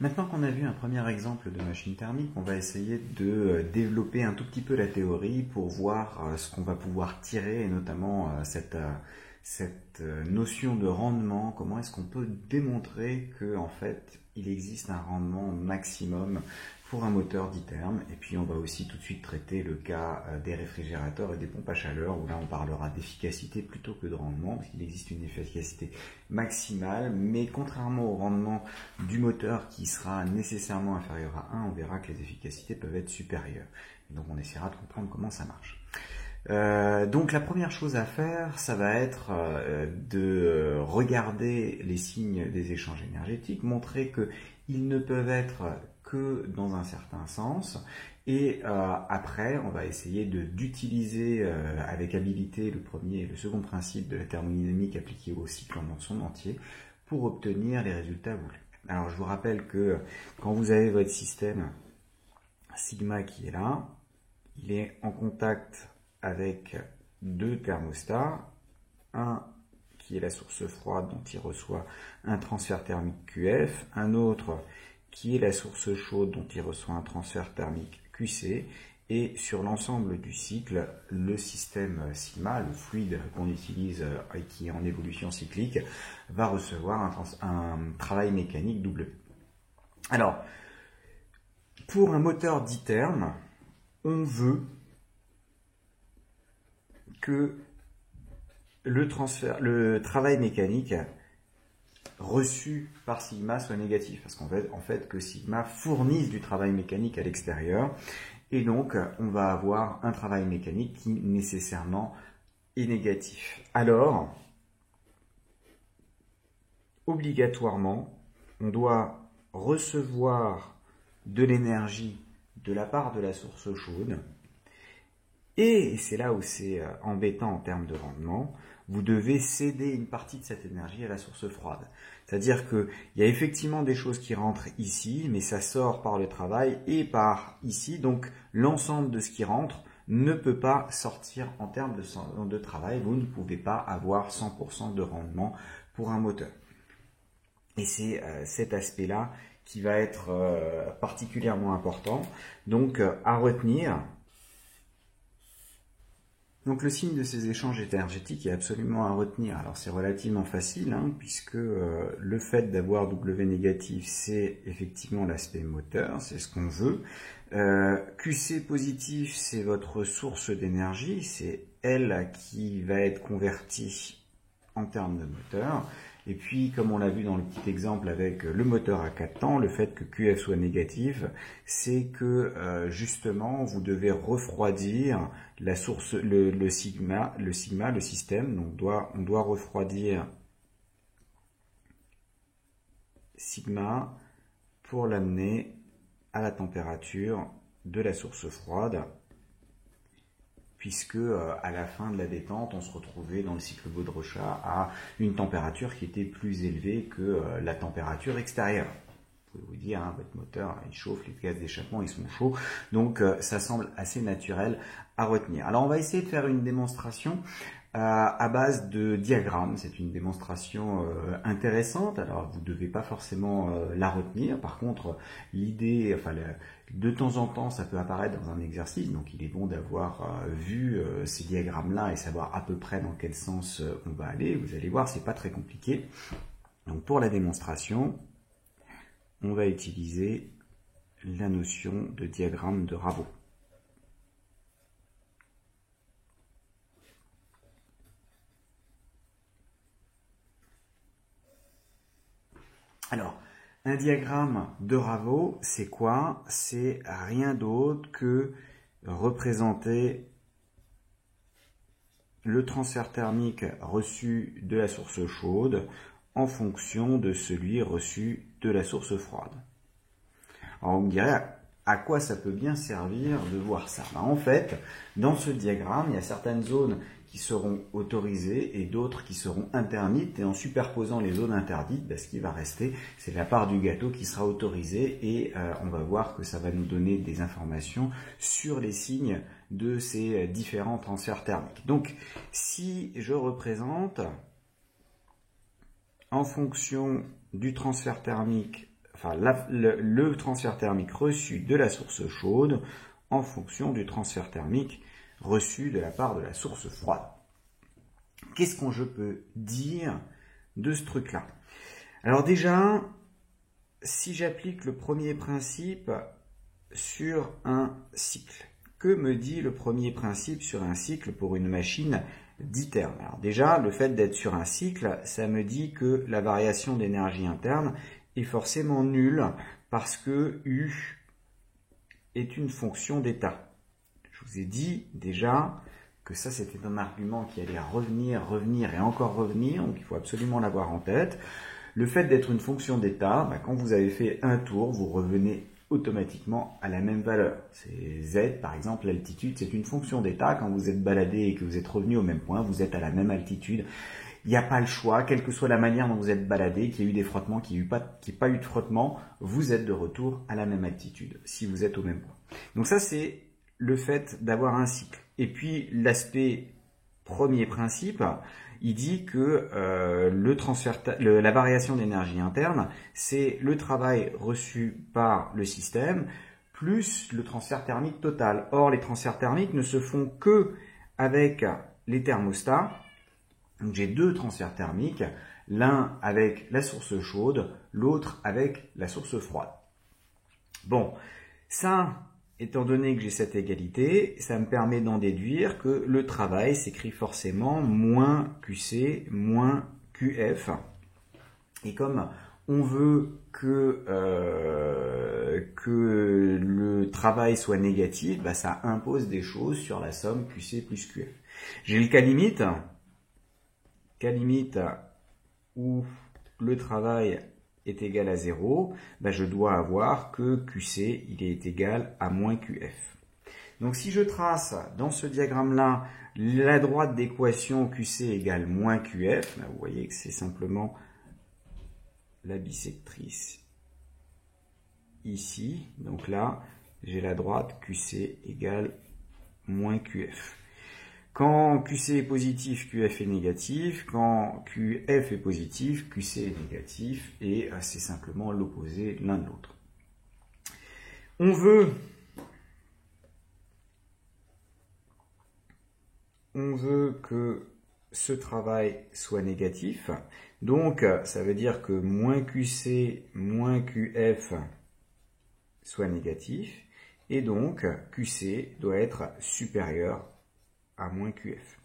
Maintenant qu'on a vu un premier exemple de machine thermique, on va essayer de développer un tout petit peu la théorie pour voir ce qu'on va pouvoir tirer, et notamment cette notion de rendement. Comment est-ce qu'on peut démontrer que en fait il existe un rendement maximum pour un moteur d'iterme. Et puis on va aussi tout de suite traiter le cas des réfrigérateurs et des pompes à chaleur, où là on parlera d'efficacité plutôt que de rendement, parce qu'il existe une efficacité maximale, mais contrairement au rendement du moteur qui sera nécessairement inférieur à 1, on verra que les efficacités peuvent être supérieures. Et donc on essaiera de comprendre comment ça marche. Donc la première chose à faire, ça va être de regarder les signes des échanges énergétiques, montrer qu'ils ne peuvent être que dans un certain sens, et après on va essayer d'utiliser avec habileté le premier et le second principe de la thermodynamique appliqué au cycle dans son entier pour obtenir les résultats voulus. Alors je vous rappelle que quand vous avez votre système sigma qui est là, il est en contact avec deux thermostats, un qui est la source froide dont il reçoit un transfert thermique QF, un autre qui est la source chaude dont il reçoit un transfert thermique QC, et sur l'ensemble du cycle, le système sigma, le fluide qu'on utilise et qui est en évolution cyclique, va recevoir un travail mécanique W. Alors, pour un moteur d'iterme, on veut que le travail mécanique reçu par sigma soit négatif, parce qu'en fait que sigma fournisse du travail mécanique à l'extérieur, et donc on va avoir un travail mécanique qui nécessairement est négatif. Alors, obligatoirement, on doit recevoir de l'énergie de la part de la source chaude, et c'est là où c'est embêtant en termes de rendement, vous devez céder une partie de cette énergie à la source froide. C'est-à-dire qu'il y a effectivement des choses qui rentrent ici, mais ça sort par le travail et par ici, donc l'ensemble de ce qui rentre ne peut pas sortir en termes de travail. Vous ne pouvez pas avoir 100% de rendement pour un moteur. Et c'est cet aspect-là qui va être particulièrement important. Donc à retenir. Donc le signe de ces échanges énergétiques est absolument à retenir. Alors c'est relativement facile, puisque le fait d'avoir W négatif, c'est effectivement l'aspect moteur, c'est ce qu'on veut. QC positif, c'est votre source d'énergie, c'est elle qui va être convertie en termes de moteur. Et puis, comme on l'a vu dans le petit exemple avec le moteur à 4 temps, le fait que QF soit négatif, c'est que justement, vous devez refroidir la source, le sigma, le système. Donc, on doit refroidir sigma pour l'amener à la température de la source froide, puisque à la fin de la détente, on se retrouvait dans le cycle Baudrichat à une température qui était plus élevée que la température extérieure. Vous pouvez vous dire, votre moteur il chauffe, les gaz d'échappement ils sont chauds, donc ça semble assez naturel à retenir. Alors on va essayer de faire une démonstration à base de diagrammes. C'est une démonstration intéressante. Alors vous ne devez pas forcément la retenir. Par contre, l'idée, de temps en temps, ça peut apparaître dans un exercice. Donc il est bon d'avoir vu ces diagrammes-là et savoir à peu près dans quel sens on va aller. Vous allez voir, c'est pas très compliqué. Donc pour la démonstration, on va utiliser la notion de diagramme de Ravo. Alors, un diagramme de Ravo, c'est quoi? C'est rien d'autre que représenter le transfert thermique reçu de la source chaude en fonction de celui reçu de la source froide. Alors, on me dirait, à quoi ça peut bien servir de voir ça? En fait, dans ce diagramme, il y a certaines zones qui seront autorisées et d'autres qui seront interdites, et en superposant les zones interdites, ce qui va rester, c'est la part du gâteau qui sera autorisée, et on va voir que ça va nous donner des informations sur les signes de ces différents transferts thermiques. Donc, si je représente en fonction du transfert thermique enfin le transfert thermique reçu de la source chaude en fonction du transfert thermique reçu de la part de la source froide. Qu'est-ce que je peux dire de ce truc-là? Alors déjà, si j'applique le premier principe sur un cycle, que me dit le premier principe sur un cycle pour une machine d'ITERM? Alors déjà, le fait d'être sur un cycle, ça me dit que la variation d'énergie interne est forcément nulle parce que U est une fonction d'état. Je vous ai dit déjà que ça c'était un argument qui allait revenir et encore revenir, donc il faut absolument l'avoir en tête. Le fait d'être une fonction d'état, quand vous avez fait un tour, vous revenez automatiquement à la même valeur. C'est Z, par exemple, l'altitude, c'est une fonction d'état. Quand vous êtes baladé et que vous êtes revenu au même point, vous êtes à la même altitude. Il n'y a pas le choix, quelle que soit la manière dont vous êtes baladé, qu'il y ait eu des frottements, qu'il n'y ait pas eu de frottement, vous êtes de retour à la même altitude, si vous êtes au même point. Donc ça, c'est le fait d'avoir un cycle. Et puis, l'aspect premier principe, il dit que la variation d'énergie interne, c'est le travail reçu par le système plus le transfert thermique total. Or, les transferts thermiques ne se font que avec les thermostats. Donc, j'ai deux transferts thermiques, l'un avec la source chaude, l'autre avec la source froide. Bon, ça, étant donné que j'ai cette égalité, ça me permet d'en déduire que le travail s'écrit forcément moins QC, moins QF. Et comme on veut que le travail soit négatif, ça impose des choses sur la somme QC plus QF. J'ai le cas limite où le travail est égal à 0, je dois avoir que QC il est égal à moins QF. Donc si je trace dans ce diagramme-là la droite d'équation QC égale moins QF, vous voyez que c'est simplement la bisectrice ici. Donc là, j'ai la droite QC égale moins QF. Quand QC est positif, QF est négatif. Quand QF est positif, QC est négatif. Et c'est simplement l'opposé l'un de l'autre. On veut que ce travail soit négatif. Donc, ça veut dire que moins QC, moins QF soit négatif. Et donc, QC doit être supérieur à moins QF.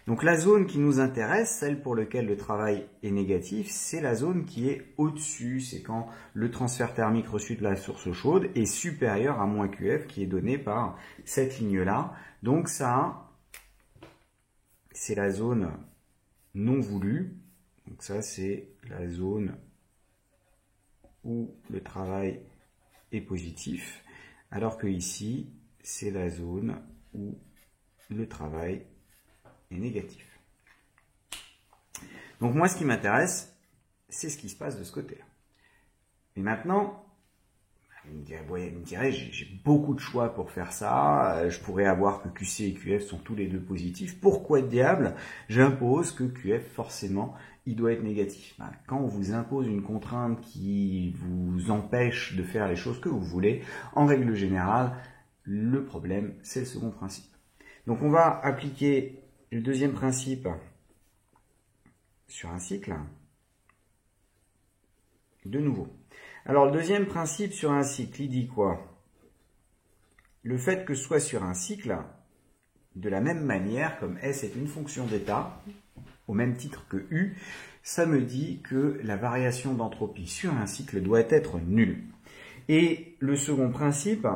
Donc la zone qui nous intéresse, celle pour laquelle le travail est négatif, c'est la zone qui est au-dessus. C'est quand le transfert thermique reçu de la source chaude est supérieur à moins QF qui est donné par cette ligne-là. Donc ça, c'est la zone non voulue. Donc ça, c'est la zone où le travail est positif. Alors que ici, c'est la zone où le travail est négatif. Donc moi, ce qui m'intéresse, c'est ce qui se passe de ce côté-là. Et maintenant, vous me direz, j'ai beaucoup de choix pour faire ça. Je pourrais avoir que QC et QF sont tous les deux positifs. Pourquoi diable j'impose que QF, forcément, il doit être négatif? Quand on vous impose une contrainte qui vous empêche de faire les choses que vous voulez, en règle générale, le problème, c'est le second principe. Donc on va appliquer le deuxième principe sur un cycle. De nouveau. Alors le deuxième principe sur un cycle, il dit quoi? Le fait que ce soit sur un cycle, de la même manière, comme S est une fonction d'état, au même titre que U, ça me dit que la variation d'entropie sur un cycle doit être nulle. Et le second principe,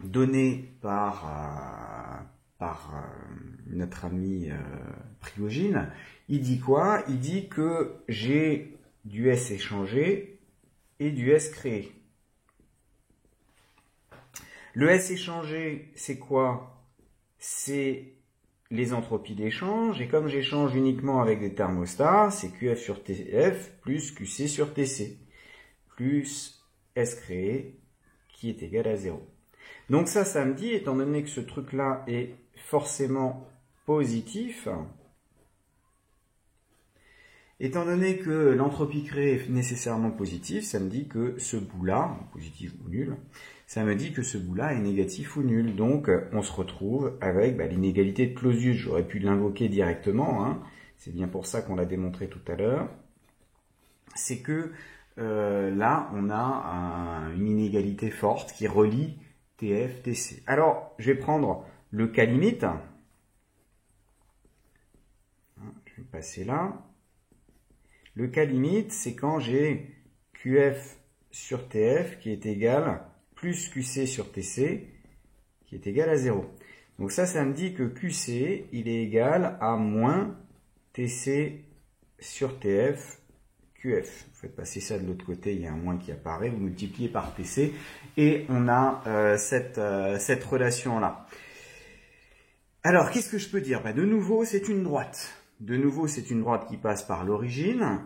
donné par notre ami Prigogine, il dit quoi? Il dit que j'ai du S échangé et du S créé. Le S échangé, c'est quoi? C'est les entropies d'échange, et comme j'échange uniquement avec des thermostats, c'est QF sur TF plus QC sur TC, plus S créé qui est égal à 0. Donc ça me dit, étant donné que ce truc-là est forcément positif, Étant donné que l'entropie créée est nécessairement positive, ça me dit que ce bout-là, positif ou nul, ça me dit que ce bout-là est négatif ou nul. Donc, on se retrouve avec l'inégalité de Clausius. J'aurais pu l'invoquer directement, hein. C'est bien pour ça qu'on l'a démontré tout à l'heure. C'est que là, on a une inégalité forte qui relie TF, TC. Alors, je vais prendre le cas limite. Je vais passer là. Le cas limite, c'est quand j'ai QF sur TF qui est égal plus QC sur TC qui est égal à 0. Donc ça me dit que QC, il est égal à moins TC sur TF QF. Vous faites passer ça de l'autre côté, il y a un moins qui apparaît, vous multipliez par TC et on a cette relation-là. Alors, qu'est-ce que je peux dire? De nouveau, c'est une droite. De nouveau, c'est une droite qui passe par l'origine.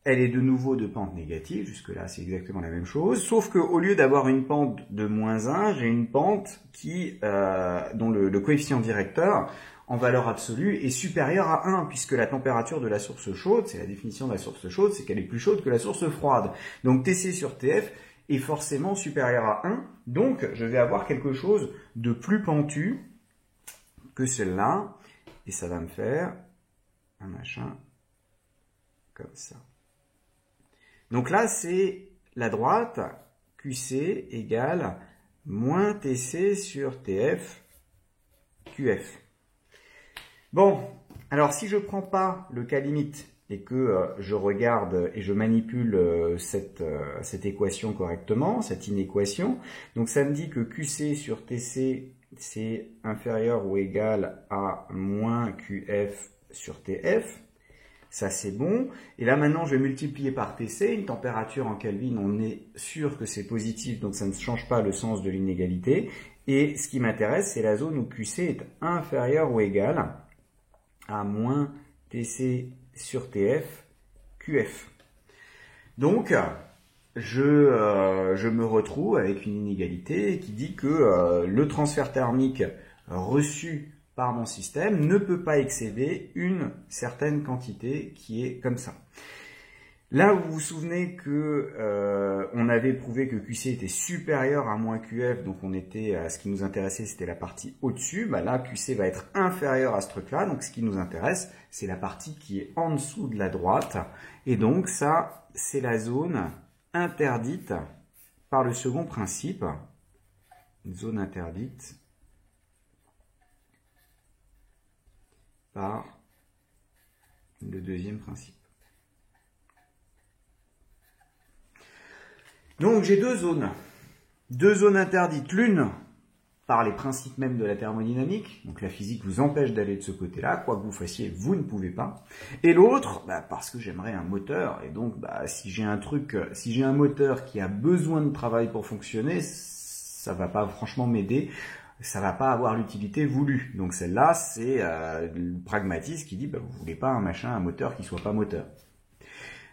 Elle est de nouveau de pente négative. Jusque-là, c'est exactement la même chose. Sauf qu'au lieu d'avoir une pente de moins 1, j'ai une pente dont le coefficient directeur, en valeur absolue, est supérieur à 1, puisque la température de la source chaude, c'est la définition de la source chaude, c'est qu'elle est plus chaude que la source froide. Donc TC sur TF est forcément supérieur à 1. Donc, je vais avoir quelque chose de plus pentu que celle-là. Et ça va me faire un machin comme ça. Donc là, c'est la droite QC égale moins TC sur TF QF. Bon, alors si je ne prends pas le cas limite et que je regarde et je manipule cette équation correctement, cette inéquation, donc ça me dit que QC sur TC, c'est inférieur ou égal à moins QF sur TF. Ça, c'est bon. Et là, maintenant, je vais multiplier par TC. Une température en Kelvin, on est sûr que c'est positif, donc ça ne change pas le sens de l'inégalité. Et ce qui m'intéresse, c'est la zone où QC est inférieur ou égal à moins TC sur TF QF. Donc, je me retrouve avec une inégalité qui dit que le transfert thermique reçu par mon système ne peut pas excéder une certaine quantité qui est comme ça. Là, vous vous souvenez que on avait prouvé que QC était supérieur à moins QF, donc on était ce qui nous intéressait, c'était la partie au-dessus. Là, QC va être inférieur à ce truc-là, donc ce qui nous intéresse, c'est la partie qui est en dessous de la droite. Et donc ça, c'est la zone interdite par le second principe. Une zone interdite par le deuxième principe. Donc j'ai deux zones interdites, l'une par les principes même de la thermodynamique, donc la physique vous empêche d'aller de ce côté-là, quoi que vous fassiez, vous ne pouvez pas, et l'autre, parce que j'aimerais un moteur, et donc si j'ai un moteur qui a besoin de travail pour fonctionner, ça va pas franchement m'aider, ça va pas avoir l'utilité voulue. Donc celle-là, c'est le pragmatisme qui dit, vous voulez pas un moteur qui soit pas moteur.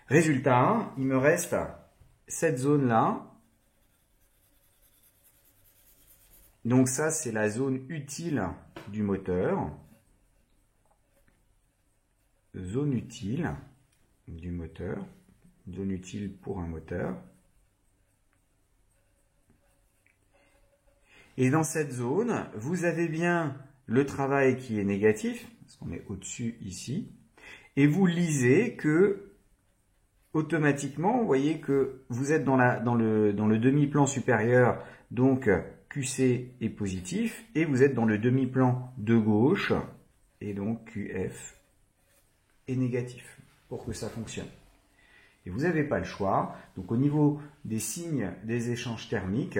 Résultat, il me reste cette zone-là. Donc ça, c'est la zone utile du moteur. Zone utile du moteur. Zone utile pour un moteur. Et dans cette zone, vous avez bien le travail qui est négatif, parce qu'on est au-dessus ici, et vous lisez que, automatiquement, vous voyez que vous êtes dans le demi-plan supérieur, donc QC est positif, et vous êtes dans le demi-plan de gauche, et donc QF est négatif, pour que ça fonctionne. Et vous n'avez pas le choix, donc au niveau des signes des échanges thermiques,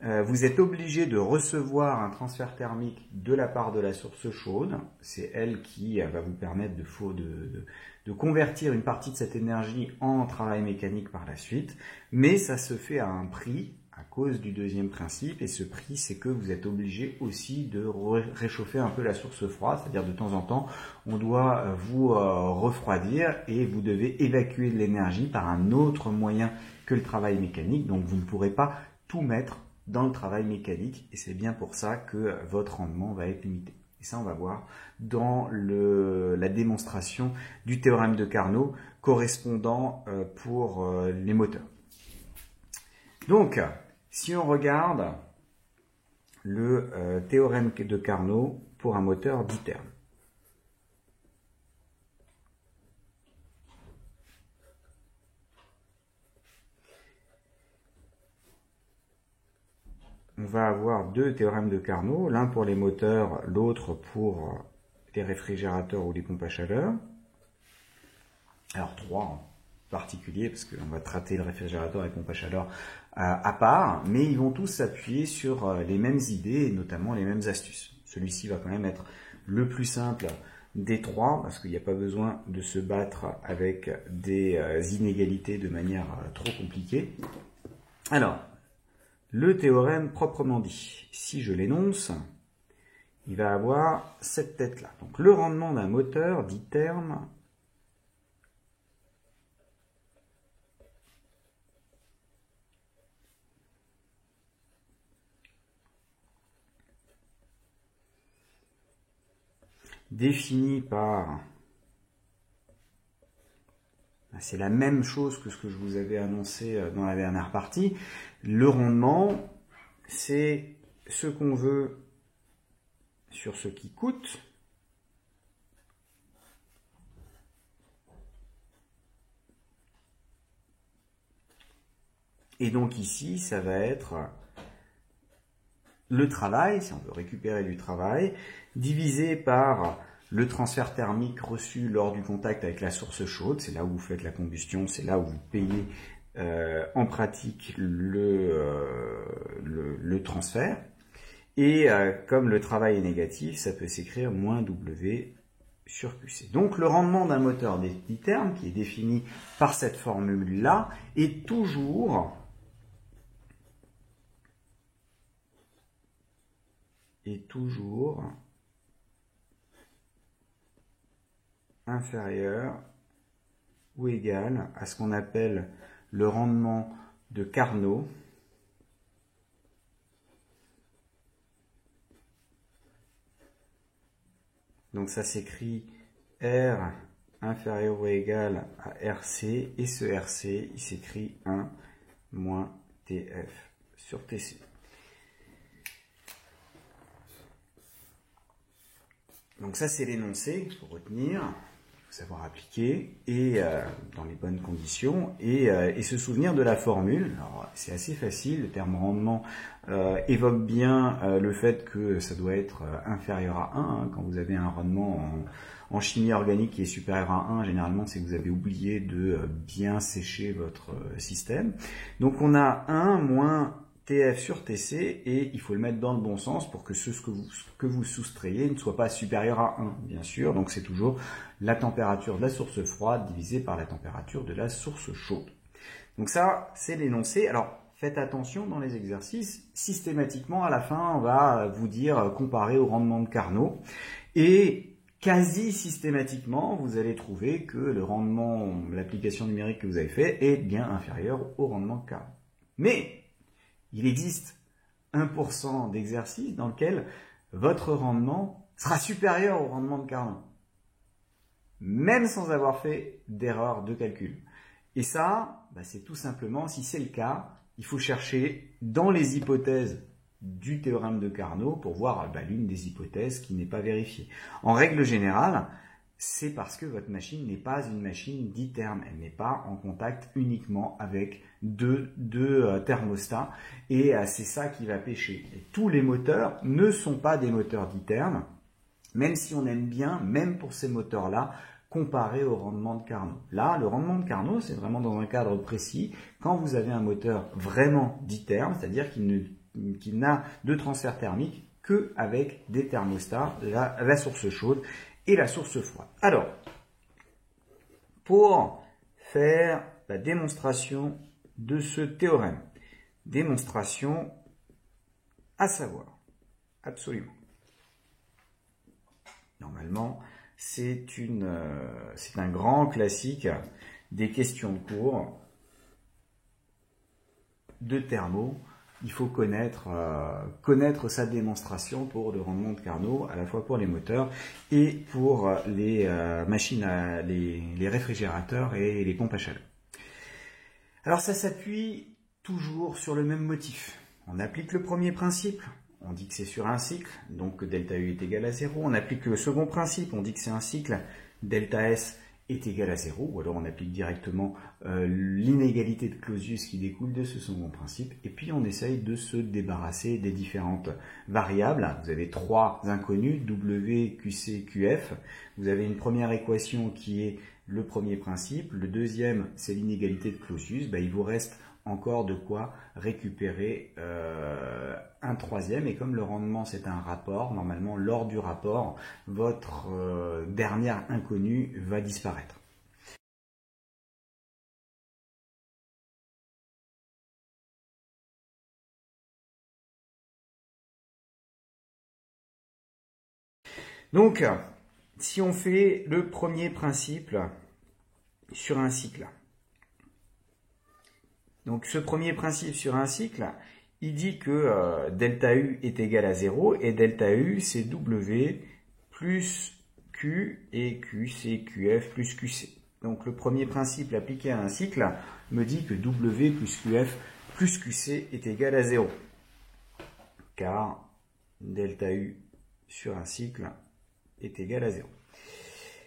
vous êtes obligé de recevoir un transfert thermique de la part de la source chaude. C'est elle qui va vous permettre de convertir une partie de cette énergie en travail mécanique par la suite. Mais ça se fait à un prix à cause du deuxième principe. Et ce prix, c'est que vous êtes obligé aussi de réchauffer un peu la source froide. C'est-à-dire de temps en temps, on doit vous refroidir et vous devez évacuer de l'énergie par un autre moyen que le travail mécanique. Donc vous ne pourrez pas tout mettre dans le travail mécanique et c'est bien pour ça que votre rendement va être limité. Et ça, on va voir dans la démonstration du théorème de Carnot correspondant pour les moteurs. Donc, si on regarde le théorème de Carnot pour un moteur d'iterme. On va avoir deux théorèmes de Carnot, l'un pour les moteurs, l'autre pour les réfrigérateurs ou les pompes à chaleur. Alors trois en particulier, parce qu'on va traiter le réfrigérateur et les pompes à chaleur à part, mais ils vont tous s'appuyer sur les mêmes idées et notamment les mêmes astuces. Celui-ci va quand même être le plus simple des trois, parce qu'il n'y a pas besoin de se battre avec des inégalités de manière trop compliquée. Alors, le théorème proprement dit, si je l'énonce, il va avoir cette tête-là. Donc le rendement d'un moteur d'iterme défini par... C'est la même chose que ce que je vous avais annoncé dans la dernière partie. Le rendement, c'est ce qu'on veut sur ce qui coûte. Et donc ici, ça va être le travail, si on veut récupérer du travail, divisé par le transfert thermique reçu lors du contact avec la source chaude. C'est là où vous faites la combustion, c'est là où vous payez en pratique le transfert. Et comme le travail est négatif, ça peut s'écrire moins W sur QC. Donc le rendement d'un moteur d'iterme, qui est défini par cette formule-là, est toujours inférieur ou égal à ce qu'on appelle le rendement de Carnot Donc ça s'écrit R inférieur ou égal à RC, et ce RC, il s'écrit 1 moins TF sur TC. Donc ça c'est l'énoncé qu'il faut retenir, il faut savoir appliquer, et dans les bonnes conditions, et se souvenir de la formule. Alors c'est assez facile, le terme rendement évoque bien le fait que ça doit être inférieur à 1, hein. Quand vous avez un rendement en chimie organique qui est supérieur à 1, généralement c'est que vous avez oublié de bien sécher votre système. Donc on a 1 moins TF sur TC, et il faut le mettre dans le bon sens pour que ce que vous soustrayez ne soit pas supérieur à 1, bien sûr. Donc c'est toujours la température de la source froide divisée par la température de la source chaude. Donc ça, c'est l'énoncé. Alors, faites attention dans les exercices. Systématiquement, à la fin, on va vous dire comparer au rendement de Carnot. Et quasi systématiquement, vous allez trouver que le rendement, l'application numérique que vous avez fait est bien inférieur au rendement de Carnot. Mais il existe 1% d'exercices dans lequel votre rendement sera supérieur au rendement de Carnot, même sans avoir fait d'erreur de calcul. Et ça, c'est tout simplement, si c'est le cas, il faut chercher dans les hypothèses du théorème de Carnot pour voir l'une des hypothèses qui n'est pas vérifiée. En règle générale, c'est parce que votre machine n'est pas une machine d'iterme. Elle n'est pas en contact uniquement avec deux thermostats, et c'est ça qui va pêcher. Et tous les moteurs ne sont pas des moteurs d'iterme, même si on aime bien, même pour ces moteurs-là, comparer au rendement de Carnot. Là, le rendement de Carnot, c'est vraiment dans un cadre précis, quand vous avez un moteur vraiment d'iterme, c'est-à-dire qu'il n'a de transfert thermique qu'avec des thermostats, la source chaude et la source froide. Alors, pour faire la démonstration de ce théorème, démonstration à savoir, absolument. Normalement, c'est un grand classique des questions de cours de thermo il faut connaître sa démonstration pour le rendement de Carnot, à la fois pour les moteurs et pour les machines, les réfrigérateurs et les pompes à chaleur. Alors ça s'appuie toujours sur le même motif. On applique le premier principe, on dit que c'est sur un cycle, donc delta U est égal à 0. On applique le second principe, on dit que c'est un cycle, delta S est égal à 0, ou alors on applique directement l'inégalité de Clausius qui découle de ce second principe, et puis on essaye de se débarrasser des différentes variables. Vous avez trois inconnus, W, QC, QF. Vous avez une première équation qui est le premier principe, le deuxième c'est l'inégalité de Clausius, il vous reste encore de quoi récupérer un troisième, et comme le rendement c'est un rapport, normalement lors du rapport, votre dernière inconnue va disparaître. Donc, si on fait le premier principe sur un cycle, donc ce premier principe sur un cycle, il dit que delta U est égal à 0 et delta U c'est W plus Q et Q c'est QF plus QC. Donc le premier principe appliqué à un cycle me dit que W plus QF plus QC est égal à 0. Car delta U sur un cycle est égal à 0.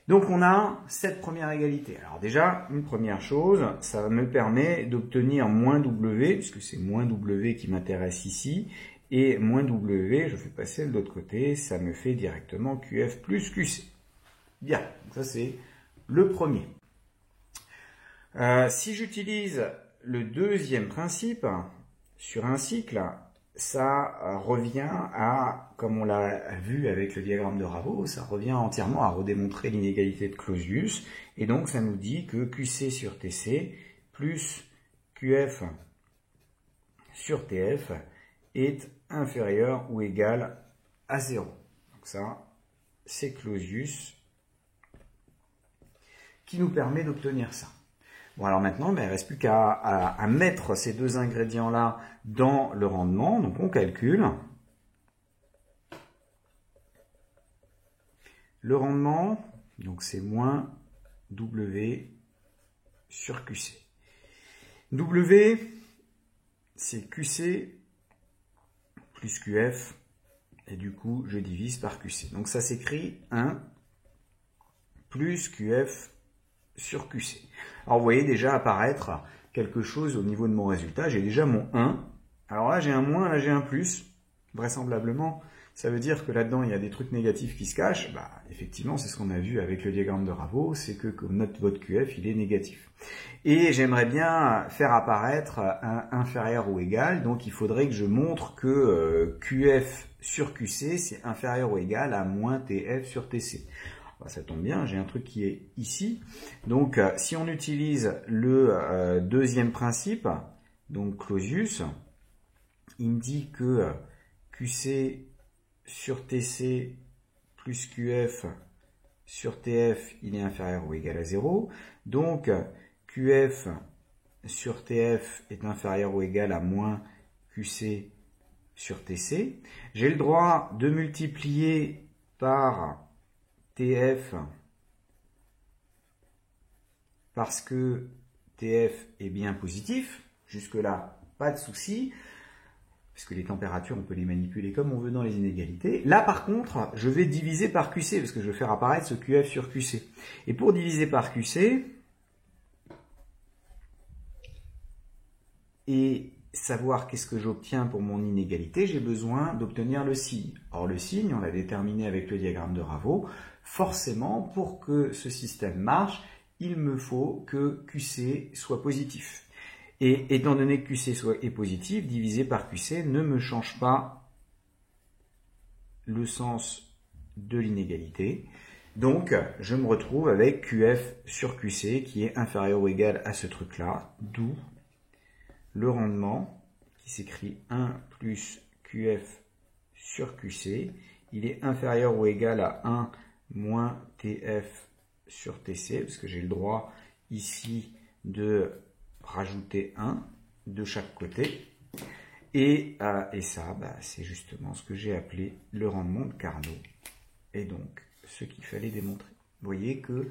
Donc on a cette première égalité. Alors déjà, une première chose, ça me permet d'obtenir moins W, puisque c'est moins W qui m'intéresse ici, et moins W, je fais passer de l'autre côté, ça me fait directement QF plus QC. Bien, donc ça c'est le premier. Si j'utilise le deuxième principe sur un cycle, ça revient à, comme on l'a vu avec le diagramme de Ravo, ça revient entièrement à redémontrer l'inégalité de Clausius, et donc ça nous dit que QC sur TC plus QF sur TF est inférieur ou égal à 0. Donc ça, c'est Clausius qui nous permet d'obtenir ça. Bon, alors maintenant, il ne reste plus qu'à mettre ces deux ingrédients-là dans le rendement. Donc on calcule. Le rendement, donc c'est moins W sur QC. W, c'est QC plus QF, et du coup, je divise par QC. Donc ça s'écrit 1 plus QF sur QC. Alors vous voyez déjà apparaître quelque chose au niveau de mon résultat. J'ai déjà mon 1. Alors là j'ai un moins, là j'ai un plus. Vraisemblablement, ça veut dire que là-dedans il y a des trucs négatifs qui se cachent. Effectivement, c'est ce qu'on a vu avec le diagramme de Ravo, c'est que votre QF il est négatif. Et j'aimerais bien faire apparaître un inférieur ou égal, donc il faudrait que je montre que QF sur QC c'est inférieur ou égal à moins TF sur TC. Ça tombe bien, j'ai un truc qui est ici. Donc, si on utilise le deuxième principe, donc Clausius, il me dit que QC sur TC plus QF sur TF, il est inférieur ou égal à 0. Donc, QF sur TF est inférieur ou égal à moins QC sur TC. J'ai le droit de multiplier par TF parce que TF est bien positif, jusque-là pas de souci, parce que les températures on peut les manipuler comme on veut dans les inégalités. Là par contre, je vais diviser par QC, parce que je vais faire apparaître ce QF sur QC. Et pour diviser par QC, et savoir qu'est-ce que j'obtiens pour mon inégalité, j'ai besoin d'obtenir le signe. Or le signe, on l'a déterminé avec le diagramme de Ravo, forcément pour que ce système marche, il me faut que QC soit positif. Et étant donné que QC est positif, divisé par QC ne me change pas le sens de l'inégalité. Donc je me retrouve avec QF sur QC qui est inférieur ou égal à ce truc-là, d'où le rendement qui s'écrit 1 plus QF sur QC, il est inférieur ou égal à 1 moins TF sur TC, parce que j'ai le droit ici de rajouter 1 de chaque côté. Et ça, c'est justement ce que j'ai appelé le rendement de Carnot, et donc ce qu'il fallait démontrer. Vous voyez que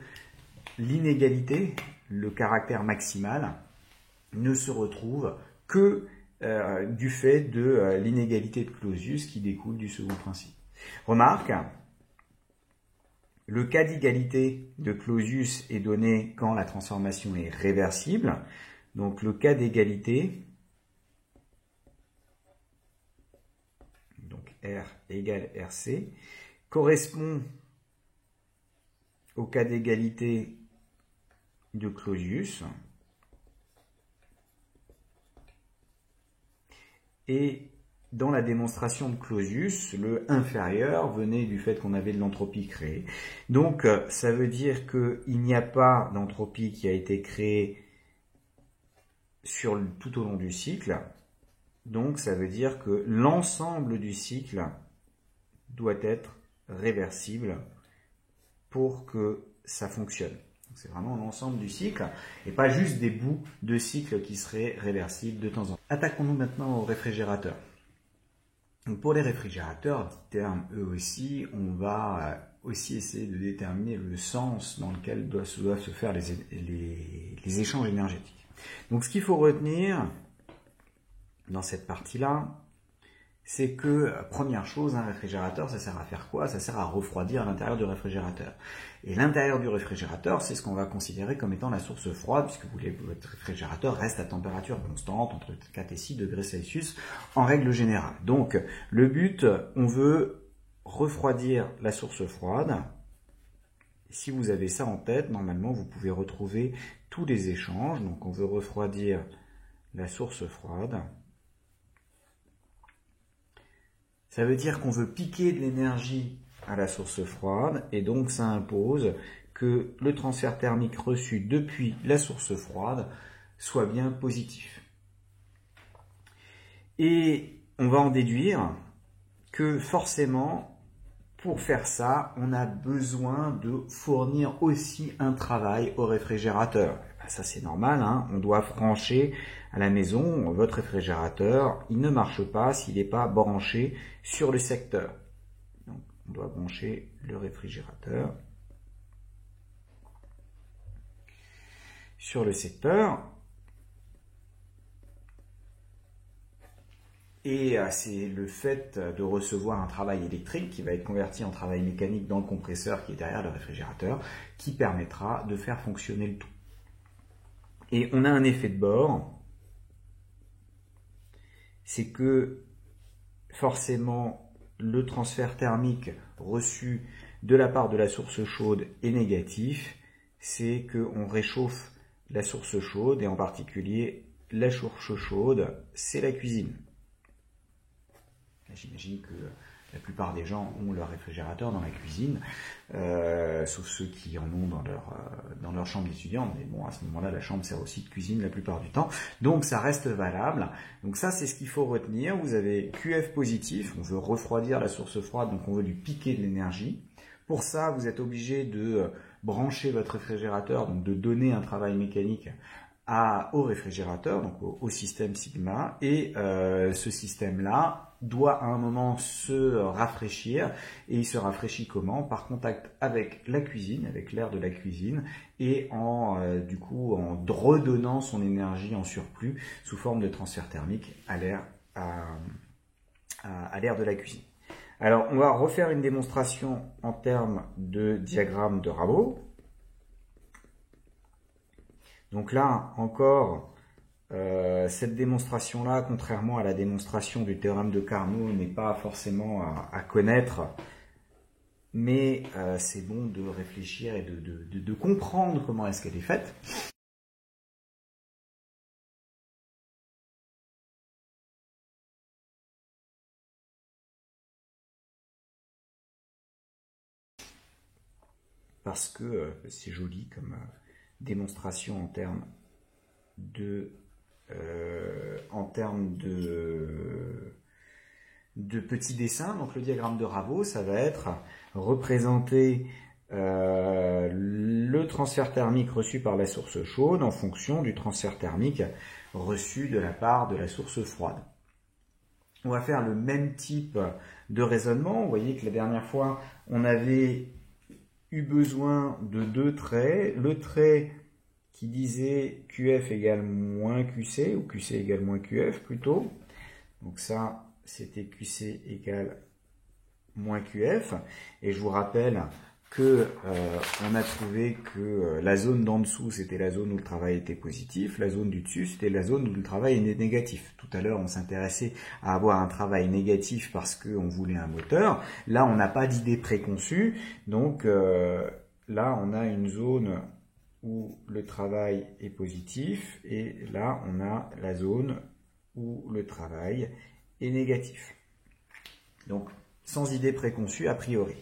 l'inégalité, le caractère maximal, ne se retrouve que du fait de l'inégalité de Clausius qui découle du second principe. Remarque, le cas d'égalité de Clausius est donné quand la transformation est réversible. Donc le cas d'égalité, donc R égale RC, correspond au cas d'égalité de Clausius. Et dans la démonstration de Clausius, le inférieur venait du fait qu'on avait de l'entropie créée. Donc, ça veut dire qu'il n'y a pas d'entropie qui a été créée tout au long du cycle. Donc, ça veut dire que l'ensemble du cycle doit être réversible pour que ça fonctionne. C'est vraiment l'ensemble du cycle et pas juste des bouts de cycle qui seraient réversibles de temps en temps. Attaquons-nous maintenant aux réfrigérateurs. Donc pour les réfrigérateurs, termes eux aussi, on va aussi essayer de déterminer le sens dans lequel doivent se faire les échanges énergétiques. Donc ce qu'il faut retenir dans cette partie-là, c'est que, première chose, un réfrigérateur, ça sert à faire quoi? Ça sert à refroidir l'intérieur du réfrigérateur. Et l'intérieur du réfrigérateur, c'est ce qu'on va considérer comme étant la source froide, puisque votre réfrigérateur reste à température constante, entre 4 et 6 degrés Celsius, en règle générale. Donc, le but, on veut refroidir la source froide. Si vous avez ça en tête, normalement, vous pouvez retrouver tous les échanges. Donc, on veut refroidir la source froide. Ça veut dire qu'on veut piquer de l'énergie à la source froide et donc ça impose que le transfert thermique reçu depuis la source froide soit bien positif. Et on va en déduire que forcément, pour faire ça, on a besoin de fournir aussi un travail au réfrigérateur. Ça c'est normal, hein, on doit brancher à la maison, votre réfrigérateur, il ne marche pas s'il n'est pas branché sur le secteur. Donc, on doit brancher le réfrigérateur sur le secteur. Et c'est le fait de recevoir un travail électrique qui va être converti en travail mécanique dans le compresseur qui est derrière le réfrigérateur qui permettra de faire fonctionner le tout. Et on a un effet de bord, c'est que forcément le transfert thermique reçu de la part de la source chaude est négatif, c'est qu'on réchauffe la source chaude et en particulier la source chaude, c'est la cuisine. J'imagine que la plupart des gens ont leur réfrigérateur dans la cuisine, sauf ceux qui en ont dans leur chambre d'étudiant. Mais bon, à ce moment-là, la chambre sert aussi de cuisine la plupart du temps. Donc, ça reste valable. Donc, ça, c'est ce qu'il faut retenir. Vous avez QF positif. On veut refroidir la source froide, donc on veut lui piquer de l'énergie. Pour ça, vous êtes obligé de brancher votre réfrigérateur, donc de donner un travail mécanique au réfrigérateur, donc au système sigma. Et ce système-là doit à un moment se rafraîchir, et il se rafraîchit comment? Par contact avec la cuisine, avec l'air de la cuisine, et du coup en redonnant son énergie en surplus sous forme de transfert thermique à l'air de la cuisine. Alors on va refaire une démonstration en termes de diagramme de Rabo. Donc là encore, cette démonstration-là, contrairement à la démonstration du théorème de Carnot, n'est pas forcément à connaître, mais c'est bon de réfléchir et de comprendre comment est-ce qu'elle est faite. Parce que c'est joli comme démonstration en termes de petits dessins. Donc le diagramme de Rabo, ça va être représenter le transfert thermique reçu par la source chaude en fonction du transfert thermique reçu de la part de la source froide. on va faire le même type de raisonnement. Vous voyez que la dernière fois, on avait eu besoin de deux traits. Le trait qui disait QF égale moins QC, ou QC égale moins QF plutôt. Donc ça, c'était QC égale moins QF. Et je vous rappelle que on a trouvé que la zone d'en dessous, c'était la zone où le travail était positif, la zone du dessus, c'était la zone où le travail était négatif. Tout à l'heure, on s'intéressait à avoir un travail négatif parce qu'on voulait un moteur. Là, on n'a pas d'idée préconçue, donc là, on a une zone où le travail est positif, et là, on a la zone où le travail est négatif. Donc, sans idée préconçue a priori.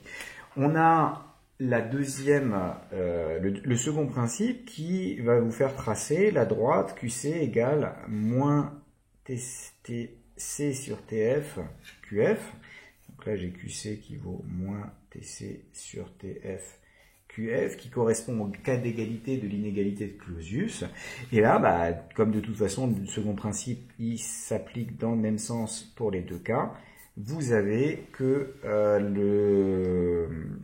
On a la deuxième, le second principe qui va vous faire tracer la droite QC égale moins TC sur TF QF. Donc là, j'ai QC qui vaut moins TC sur TF QF, qui correspond au cas d'égalité de l'inégalité de Clausius. Et là, comme de toute façon, le second principe, il s'applique dans le même sens pour les deux cas. Vous avez que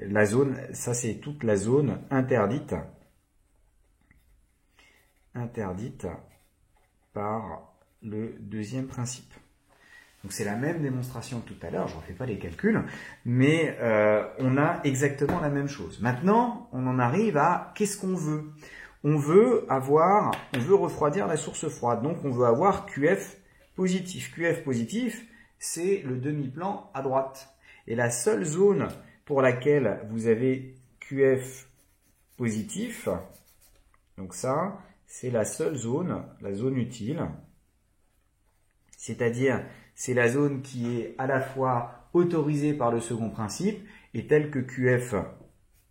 la zone, ça c'est toute la zone interdite par le deuxième principe. Donc c'est la même démonstration que tout à l'heure, je ne refais pas les calculs, mais on a exactement la même chose. Maintenant, on en arrive à qu'est-ce qu'on veut? On veut refroidir la source froide, donc on veut avoir QF positif. QF positif, c'est le demi-plan à droite. Et la seule zone pour laquelle vous avez QF positif, donc ça, c'est la seule zone, la zone utile, c'est-à-dire c'est la zone qui est à la fois autorisée par le second principe et telle que QF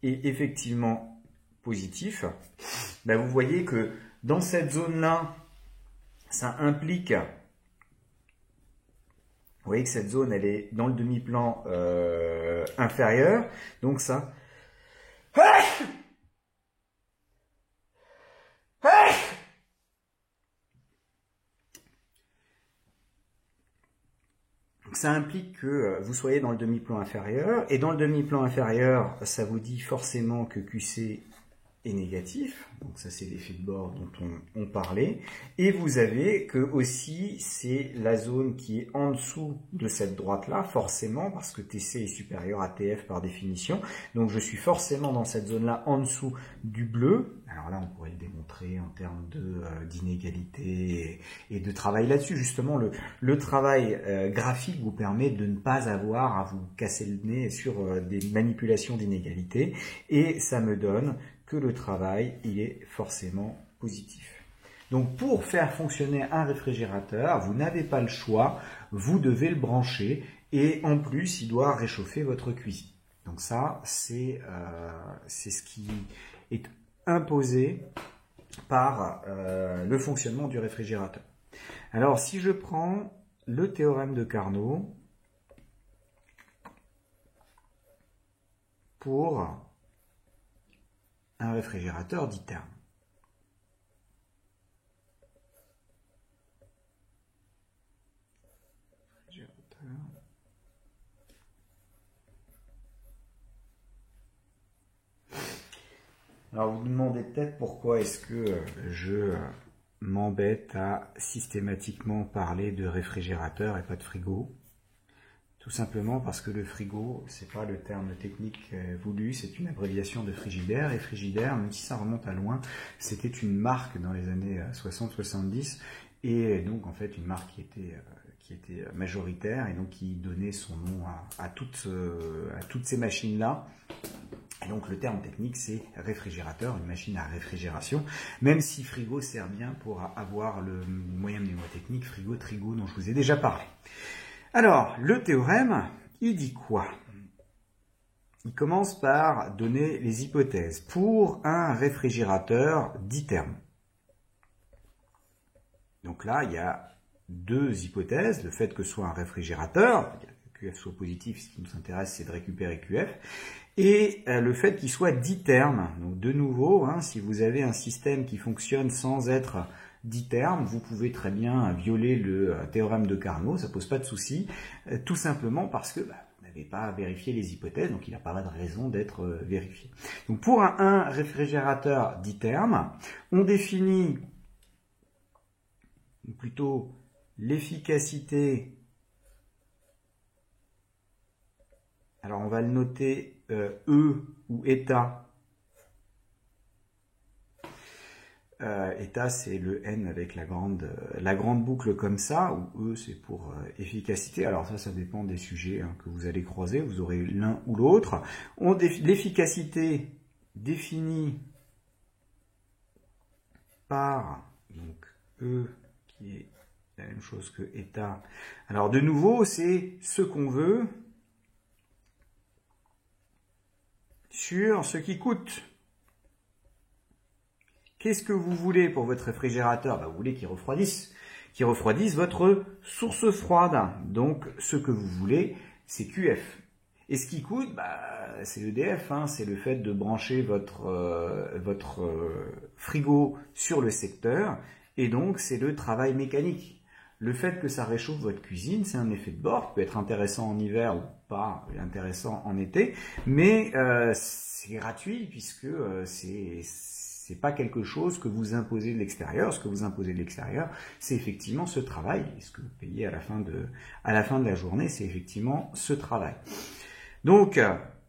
est effectivement positif. Vous voyez que dans cette zone-là, ça implique... Vous voyez que cette zone, elle est dans le demi-plan inférieur. Donc ça... Donc ça implique que vous soyez dans le demi-plan inférieur. Et dans le demi-plan inférieur, ça vous dit forcément que QC est négatif. Donc ça, c'est l'effet de bord dont on parlait. Et vous avez que aussi, c'est la zone qui est en dessous de cette droite-là, forcément, parce que TC est supérieur à TF par définition. Donc je suis forcément dans cette zone-là en dessous du bleu. Alors là, on pourrait le démontrer en termes d'inégalité et de travail là-dessus. Justement, le travail graphique vous permet de ne pas avoir à vous casser le nez sur des manipulations d'inégalité. Et ça me donne que le travail, il est forcément positif. Donc pour faire fonctionner un réfrigérateur, vous n'avez pas le choix, vous devez le brancher, et en plus, il doit réchauffer votre cuisine. Donc ça, c'est ce qui est imposé par le fonctionnement du réfrigérateur. Alors si je prends le théorème de Carnot pour un réfrigérateur ditherme. Alors vous vous demandez peut-être pourquoi est-ce que je m'embête à systématiquement parler de réfrigérateur et pas de frigo. Tout simplement parce que le frigo, c'est pas le terme technique voulu, c'est une abréviation de Frigidaire. Et Frigidaire, même si ça remonte à loin, c'était une marque dans les années 60-70. Et donc, en fait, une marque qui était majoritaire et donc qui donnait son nom à toutes ces machines-là. Et donc, le terme technique, c'est réfrigérateur, une machine à réfrigération. Même si frigo sert bien pour avoir le moyen mnémotechnique frigo-trigo dont je vous ai déjà parlé. Alors, le théorème, il dit quoi? Il commence par donner les hypothèses pour un réfrigérateur ditherme. Donc là, il y a deux hypothèses. Le fait que ce soit un réfrigérateur, que QF soit positif, ce qui nous intéresse, c'est de récupérer QF. Et le fait qu'il soit ditherme. Donc de nouveau, si vous avez un système qui fonctionne sans être d'iterme, vous pouvez très bien violer le théorème de Carnot, ça pose pas de souci, tout simplement parce que vous n'avez pas vérifié les hypothèses, donc il n'a pas de raison d'être vérifié. Donc pour un réfrigérateur d'iterme, on définit plutôt l'efficacité. Alors on va le noter E ou état. État, c'est le N avec la grande boucle comme ça, ou E, c'est pour efficacité. Alors ça dépend des sujets que vous allez croiser, vous aurez l'un ou l'autre. L'efficacité définie par donc E, qui est la même chose que état. Alors de nouveau, c'est ce qu'on veut sur ce qui coûte. Qu'est-ce que vous voulez pour votre réfrigérateur? Vous voulez qu'il refroidisse votre source froide. Donc, ce que vous voulez, c'est QF. Et ce qui coûte, c'est l'EDF, c'est le fait de brancher votre frigo sur le secteur. Et donc, c'est le travail mécanique. Le fait que ça réchauffe votre cuisine, c'est un effet de bord qui peut être intéressant en hiver ou pas intéressant en été. Mais c'est gratuit puisque c'est pas quelque chose que vous imposez de l'extérieur. Ce que vous imposez de l'extérieur, c'est effectivement ce travail. Et ce que vous payez à la fin de la journée, c'est effectivement ce travail. Donc,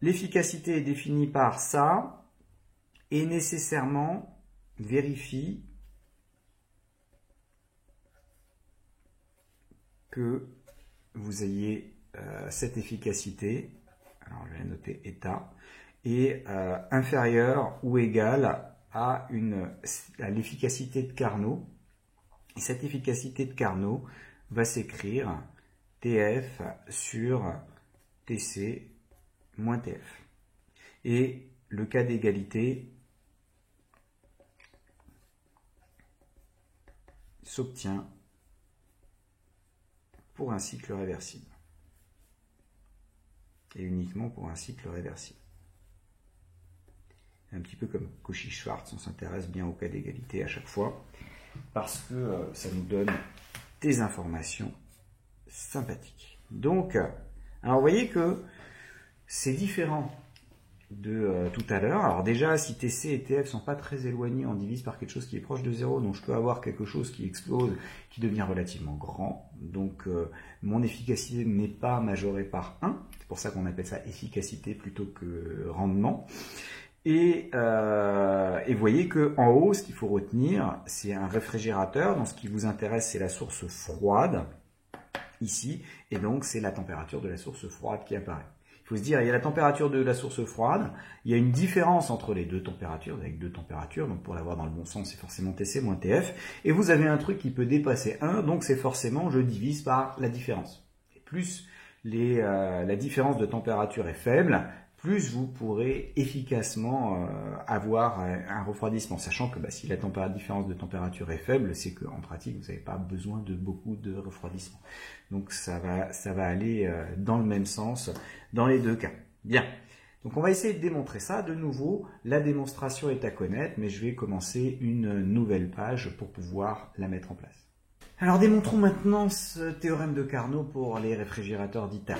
l'efficacité est définie par ça et nécessairement vérifie que vous ayez cette efficacité, alors je vais noter état, est inférieure ou égale à l'efficacité de Carnot. Et cette efficacité de Carnot va s'écrire TF sur TC moins TF. Et le cas d'égalité s'obtient pour un cycle réversible. Et uniquement pour un cycle réversible. Un petit peu comme Cauchy-Schwarz, on s'intéresse bien au cas d'égalité à chaque fois, parce que ça nous donne des informations sympathiques. Donc, alors vous voyez que c'est différent de tout à l'heure. Alors déjà, si TC et TF sont pas très éloignés, on divise par quelque chose qui est proche de 0, donc je peux avoir quelque chose qui explose, qui devient relativement grand. Donc mon efficacité n'est pas majorée par 1, c'est pour ça qu'on appelle ça efficacité plutôt que rendement. Et vous voyez que en haut, ce qu'il faut retenir, c'est un réfrigérateur. Donc ce qui vous intéresse, c'est la source froide, ici, et donc c'est la température de la source froide qui apparaît. Il faut se dire, il y a la température de la source froide, il y a une différence entre les deux températures, avec deux températures, donc pour l'avoir dans le bon sens, c'est forcément TC moins TF, et vous avez un truc qui peut dépasser 1, donc c'est forcément, je divise par la différence. Et plus la différence de température est faible, plus vous pourrez efficacement avoir un refroidissement, sachant que si la différence de température est faible, c'est qu'en pratique, vous n'avez pas besoin de beaucoup de refroidissement. Donc ça va aller dans le même sens dans les deux cas. Bien, donc on va essayer de démontrer ça. De nouveau, la démonstration est à connaître, mais je vais commencer une nouvelle page pour pouvoir la mettre en place. Alors démontrons maintenant ce théorème de Carnot pour les réfrigérateurs d'ITER.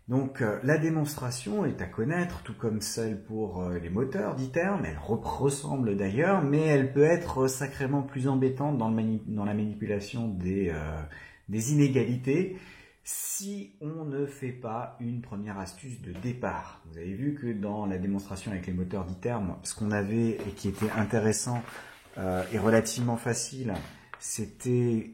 Donc la démonstration est à connaître, tout comme celle pour les moteurs d'ITERM. Elle ressemble d'ailleurs, mais elle peut être sacrément plus embêtante dans la manipulation des inégalités si on ne fait pas une première astuce de départ. Vous avez vu que dans la démonstration avec les moteurs d'ITERM, ce qu'on avait et qui était intéressant et relativement facile, c'était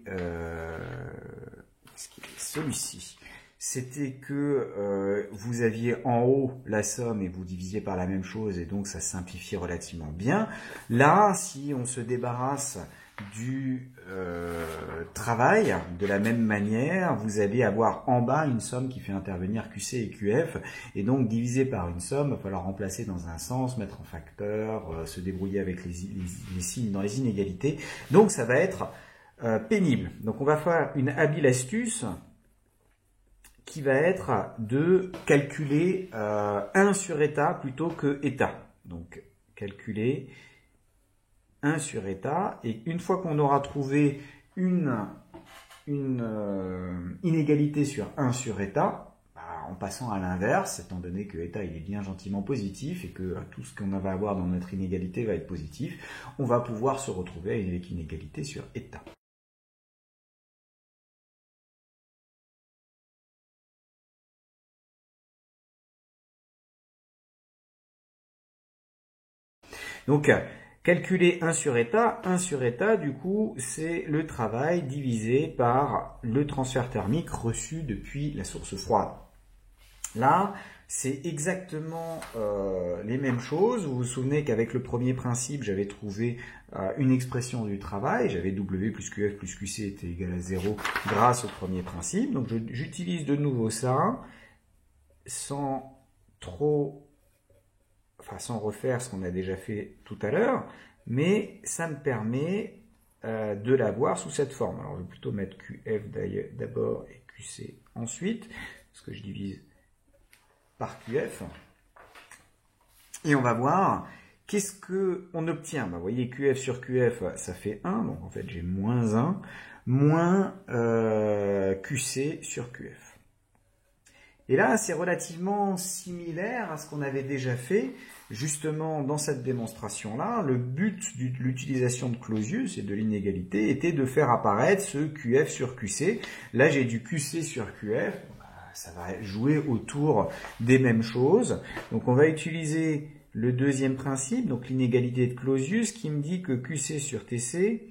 celui-ci. C'était que vous aviez en haut la somme et vous divisiez par la même chose et donc ça simplifie relativement bien. Là, si on se débarrasse du travail de la même manière, vous allez avoir en bas une somme qui fait intervenir QC et QF et donc diviser par une somme, il va falloir remplacer dans un sens, mettre en facteur, se débrouiller avec les signes dans les inégalités. Donc ça va être pénible. Donc on va faire une habile astuce qui va être de calculer 1 sur état plutôt que état. Donc, calculer 1 sur état, et une fois qu'on aura trouvé une inégalité sur 1 sur état, en passant à l'inverse, étant donné que état il est bien gentiment positif et que tout ce qu'on va avoir dans notre inégalité va être positif, on va pouvoir se retrouver avec une inégalité sur état. Donc, calculer 1 sur état, du coup, c'est le travail divisé par le transfert thermique reçu depuis la source froide. Là, c'est exactement les mêmes choses. Vous vous souvenez qu'avec le premier principe, j'avais trouvé une expression du travail. J'avais W plus QF plus QC était égal à 0 grâce au premier principe. Donc, j'utilise de nouveau ça sans refaire ce qu'on a déjà fait tout à l'heure, mais ça me permet de l'avoir sous cette forme. Alors je vais plutôt mettre QF d'abord et QC ensuite, parce que je divise par QF. Et on va voir qu'est-ce qu'on obtient. Vous voyez, QF sur QF, ça fait 1, donc en fait j'ai moins 1, moins QC sur QF. Et là, c'est relativement similaire à ce qu'on avait déjà fait, justement dans cette démonstration-là. Le but de l'utilisation de Clausius et de l'inégalité était de faire apparaître ce QF sur QC. Là, j'ai du QC sur QF, ça va jouer autour des mêmes choses. Donc, on va utiliser le deuxième principe, donc l'inégalité de Clausius, qui me dit que QC sur TC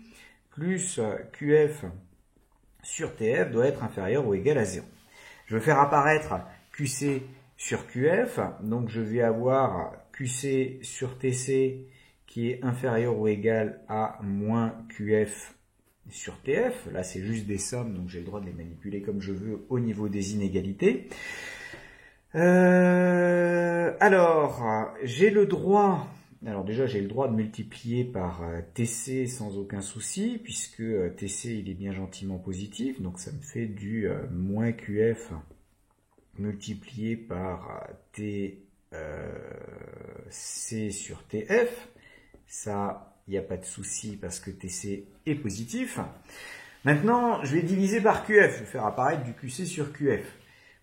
plus QF sur TF doit être inférieur ou égal à 0. Je vais faire apparaître QC sur QF, donc je vais avoir QC sur TC qui est inférieur ou égal à moins QF sur TF. Là, c'est juste des sommes, donc j'ai le droit de les manipuler comme je veux au niveau des inégalités. Alors, j'ai le droit... Alors déjà, j'ai le droit de multiplier par TC sans aucun souci, puisque TC, il est bien gentiment positif, donc ça me fait du moins QF multiplié par TC sur TF. Ça, il n'y a pas de souci parce que TC est positif. Maintenant, je vais diviser par QF, je vais faire apparaître du QC sur QF.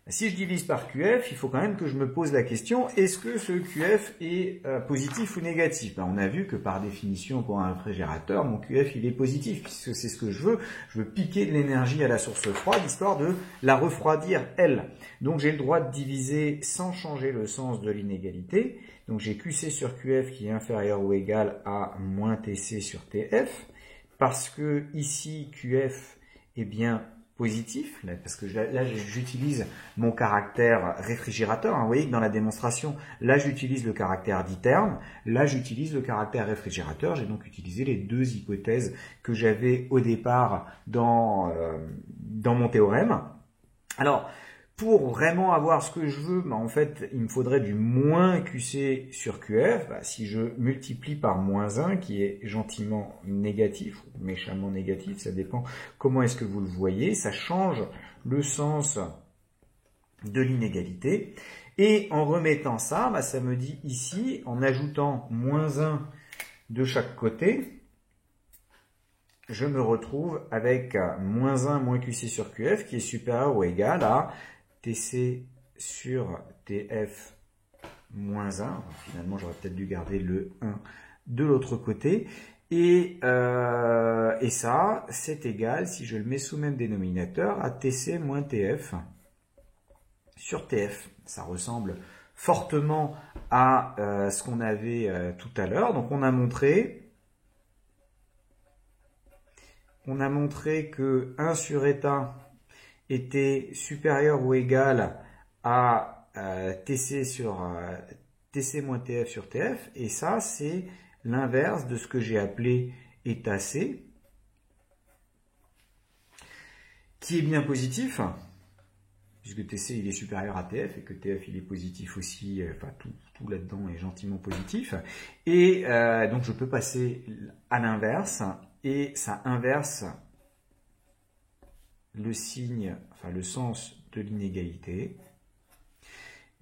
Si je divise par QF, il faut quand même que je me pose la question, est-ce que ce QF est positif ou négatif? On a vu que par définition, pour un réfrigérateur, mon QF il est positif, puisque c'est ce que je veux. Je veux piquer de l'énergie à la source froide, histoire de la refroidir, elle. Donc j'ai le droit de diviser sans changer le sens de l'inégalité. Donc j'ai QC sur QF qui est inférieur ou égal à moins TC sur TF, parce que ici, QF est bien positif, parce que là j'utilise mon caractère réfrigérateur. Vous voyez que dans la démonstration, là j'utilise le caractère diterme, là j'utilise le caractère réfrigérateur. J'ai donc utilisé les deux hypothèses que j'avais au départ dans mon théorème. Alors, pour vraiment avoir ce que je veux, en fait, il me faudrait du moins QC sur QF. Si je multiplie par moins 1, qui est gentiment négatif, ou méchamment négatif, ça dépend comment est-ce que vous le voyez, ça change le sens de l'inégalité. Et en remettant ça, ça me dit ici, en ajoutant moins 1 de chaque côté, je me retrouve avec moins 1 moins QC sur QF qui est supérieur ou égal à TC sur TF moins 1. Alors, finalement, j'aurais peut-être dû garder le 1 de l'autre côté. Et ça, c'est égal, si je le mets sous même dénominateur, à TC moins TF sur TF. Ça ressemble fortement à ce qu'on avait tout à l'heure. Donc, on a montré que 1 sur état était supérieur ou égal à TC sur TC moins TF sur TF, et ça c'est l'inverse de ce que j'ai appelé état C, qui est bien positif, puisque TC il est supérieur à TF et que TF il est positif aussi, enfin tout là-dedans est gentiment positif, et donc je peux passer à l'inverse, et ça inverse le signe, enfin le sens de l'inégalité.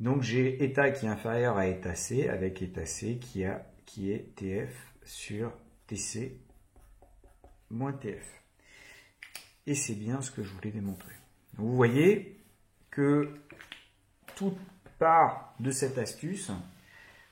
Donc j'ai état qui est inférieur à état C avec état C qui est TF sur TC moins TF. Et c'est bien ce que je voulais démontrer. Donc vous voyez que tout part de cette astuce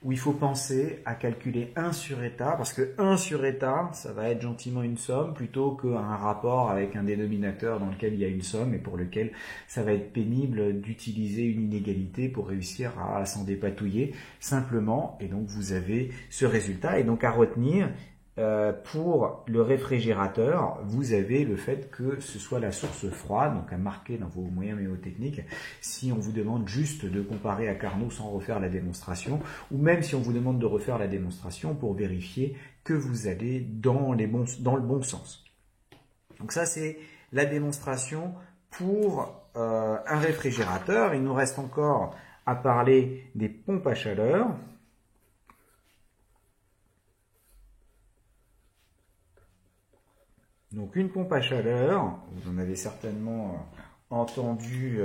où il faut penser à calculer 1 sur état, parce que 1 sur état, ça va être gentiment une somme, plutôt qu'un rapport avec un dénominateur dans lequel il y a une somme, et pour lequel ça va être pénible d'utiliser une inégalité pour réussir à s'en dépatouiller, simplement, et donc vous avez ce résultat, et donc à retenir, pour le réfrigérateur, vous avez le fait que ce soit la source froide, donc à marquer dans vos moyens mémotechniques, si on vous demande juste de comparer à Carnot sans refaire la démonstration, ou même si on vous demande de refaire la démonstration pour vérifier que vous allez dans le bon sens. Donc ça, c'est la démonstration pour un réfrigérateur. Il nous reste encore à parler des pompes à chaleur. Donc une pompe à chaleur, vous en avez certainement entendu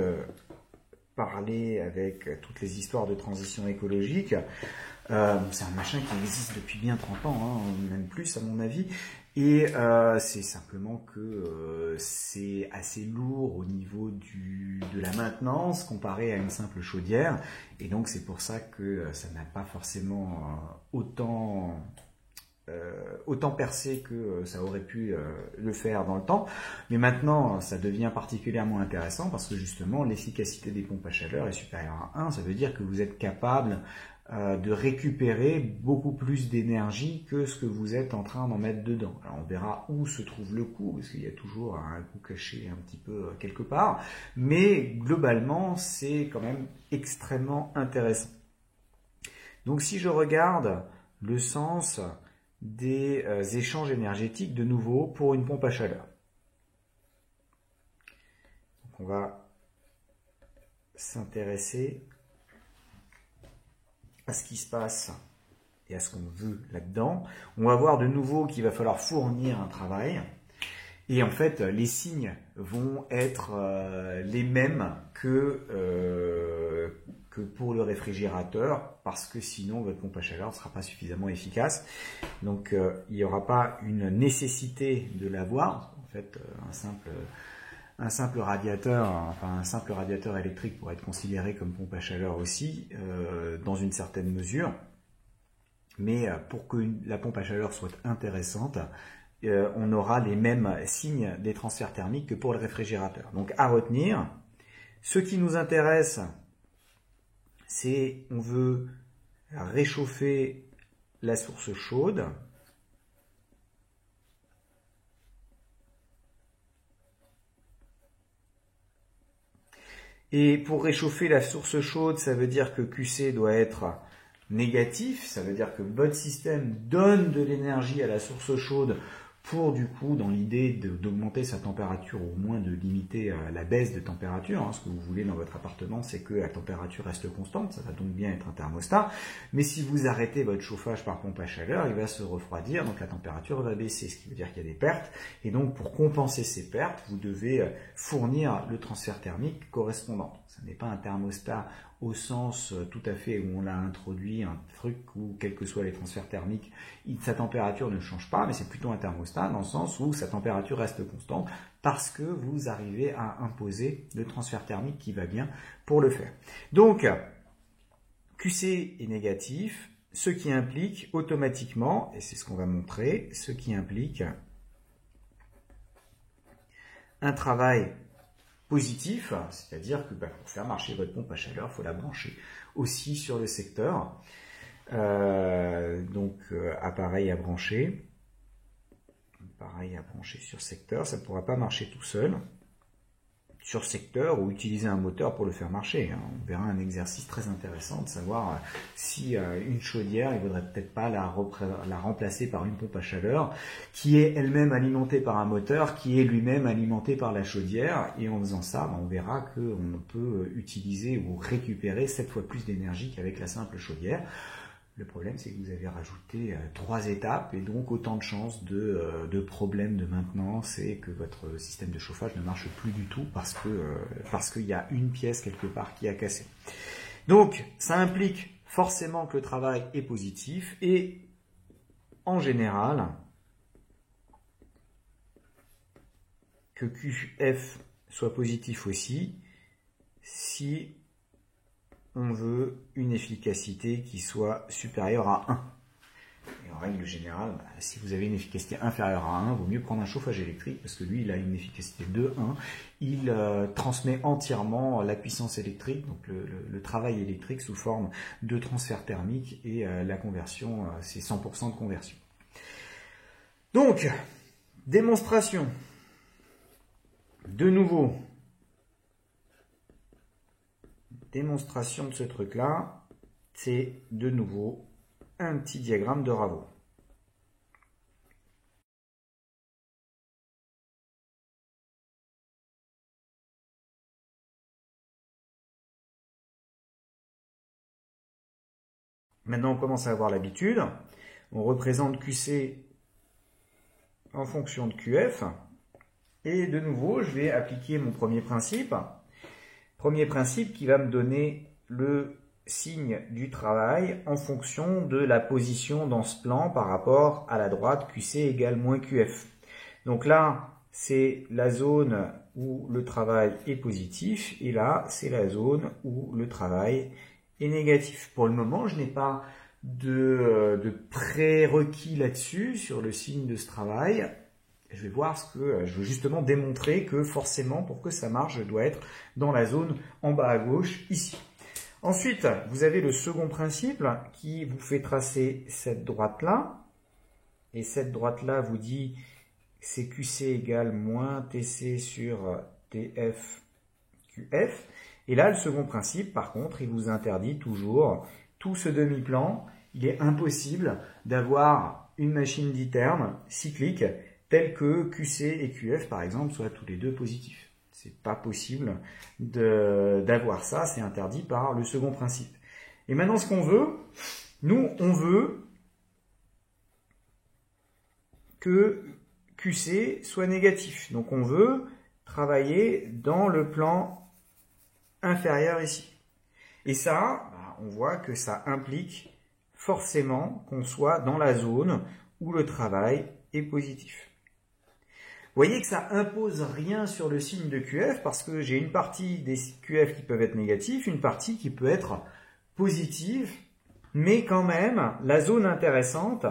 parler avec toutes les histoires de transition écologique. C'est un machin qui existe depuis bien 30 ans, hein, même plus à mon avis. Et c'est simplement que c'est assez lourd au niveau de la maintenance comparé à une simple chaudière. Et donc c'est pour ça que ça n'a pas forcément autant percé que ça aurait pu le faire dans le temps. Mais maintenant, ça devient particulièrement intéressant parce que justement, l'efficacité des pompes à chaleur est supérieure à 1. Ça veut dire que vous êtes capable de récupérer beaucoup plus d'énergie que ce que vous êtes en train d'en mettre dedans. Alors on verra où se trouve le coût, parce qu'il y a toujours un coût caché un petit peu quelque part. Mais globalement, c'est quand même extrêmement intéressant. Donc si je regarde le sens des échanges énergétiques de nouveau pour une pompe à chaleur. Donc on va s'intéresser à ce qui se passe et à ce qu'on veut là-dedans. On va voir de nouveau qu'il va falloir fournir un travail. Et en fait, les signes vont être les mêmes que pour le réfrigérateur, parce que sinon votre pompe à chaleur ne sera pas suffisamment efficace. Donc il n'y aura pas une nécessité de l'avoir. En fait, un simple radiateur électrique pourrait être considéré comme pompe à chaleur aussi, dans une certaine mesure. Mais pour que la pompe à chaleur soit intéressante, on aura les mêmes signes des transferts thermiques que pour le réfrigérateur. Donc à retenir, ce qui nous intéresse, c'est on veut réchauffer la source chaude. Et pour réchauffer la source chaude, ça veut dire que QC doit être négatif, ça veut dire que votre système donne de l'énergie à la source chaude pour du coup, dans l'idée d'augmenter sa température ou au moins de limiter la baisse de température. Hein. Ce que vous voulez dans votre appartement, c'est que la température reste constante, ça va donc bien être un thermostat. Mais si vous arrêtez votre chauffage par pompe à chaleur, il va se refroidir, donc la température va baisser, ce qui veut dire qu'il y a des pertes. Et donc pour compenser ces pertes, vous devez fournir le transfert thermique correspondant. Ce n'est pas un thermostat au sens tout à fait où on l'a introduit, un truc où, quels que soient les transferts thermiques, sa température ne change pas, mais c'est plutôt un thermostat dans le sens où sa température reste constante parce que vous arrivez à imposer le transfert thermique qui va bien pour le faire. Donc, QC est négatif, ce qui implique automatiquement, et c'est ce qu'on va montrer, ce qui implique un travail positif, c'est-à-dire que pour faire marcher votre pompe à chaleur, il faut la brancher aussi sur le secteur. Appareil à brancher sur secteur, ça ne pourra pas marcher tout seul sur secteur ou utiliser un moteur pour le faire marcher. On verra un exercice très intéressant de savoir si une chaudière, il ne faudrait peut-être pas la remplacer par une pompe à chaleur qui est elle-même alimentée par un moteur qui est lui-même alimenté par la chaudière. Et en faisant ça, on verra qu'on peut utiliser ou récupérer 7 fois plus d'énergie qu'avec la simple chaudière. Le problème, c'est que vous avez rajouté 3 étapes et donc autant de chances de problèmes de maintenance et que votre système de chauffage ne marche plus du tout parce qu'il y a une pièce quelque part qui a cassé. Donc, ça implique forcément que le travail est positif et en général, que QF soit positif aussi si on veut une efficacité qui soit supérieure à 1. Et en règle générale, si vous avez une efficacité inférieure à 1, il vaut mieux prendre un chauffage électrique parce que lui, il a une efficacité de 1. Il transmet entièrement la puissance électrique, donc le travail électrique sous forme de transfert thermique et la conversion, c'est 100% de conversion. Donc, démonstration. De nouveau, démonstration de ce truc-là, c'est de nouveau un petit diagramme de Ravo. Maintenant, on commence à avoir l'habitude. On représente QC en fonction de QF. Et de nouveau, je vais appliquer mon premier principe. Premier principe qui va me donner le signe du travail en fonction de la position dans ce plan par rapport à la droite QC égale moins QF. Donc là, c'est la zone où le travail est positif et là, c'est la zone où le travail est négatif. Pour le moment, je n'ai pas de prérequis là-dessus sur le signe de ce travail. Je vais voir je veux justement démontrer que forcément, pour que ça marche, je dois être dans la zone en bas à gauche, ici. Ensuite, vous avez le second principe qui vous fait tracer cette droite-là. Et cette droite-là vous dit c'est QC égale moins TC sur TF QF. Et là, le second principe, par contre, il vous interdit toujours tout ce demi-plan. Il est impossible d'avoir une machine d'iterme cyclique telle que QC et QF, par exemple, soient tous les deux positifs. C'est pas possible d'avoir ça, c'est interdit par le second principe. Et maintenant, ce qu'on veut, nous, on veut que QC soit négatif. Donc, on veut travailler dans le plan inférieur ici. Et ça, on voit que ça implique forcément qu'on soit dans la zone où le travail est positif. Vous voyez que ça impose rien sur le signe de QF parce que j'ai une partie des QF qui peuvent être négatifs, une partie qui peut être positive, mais quand même, la zone intéressante,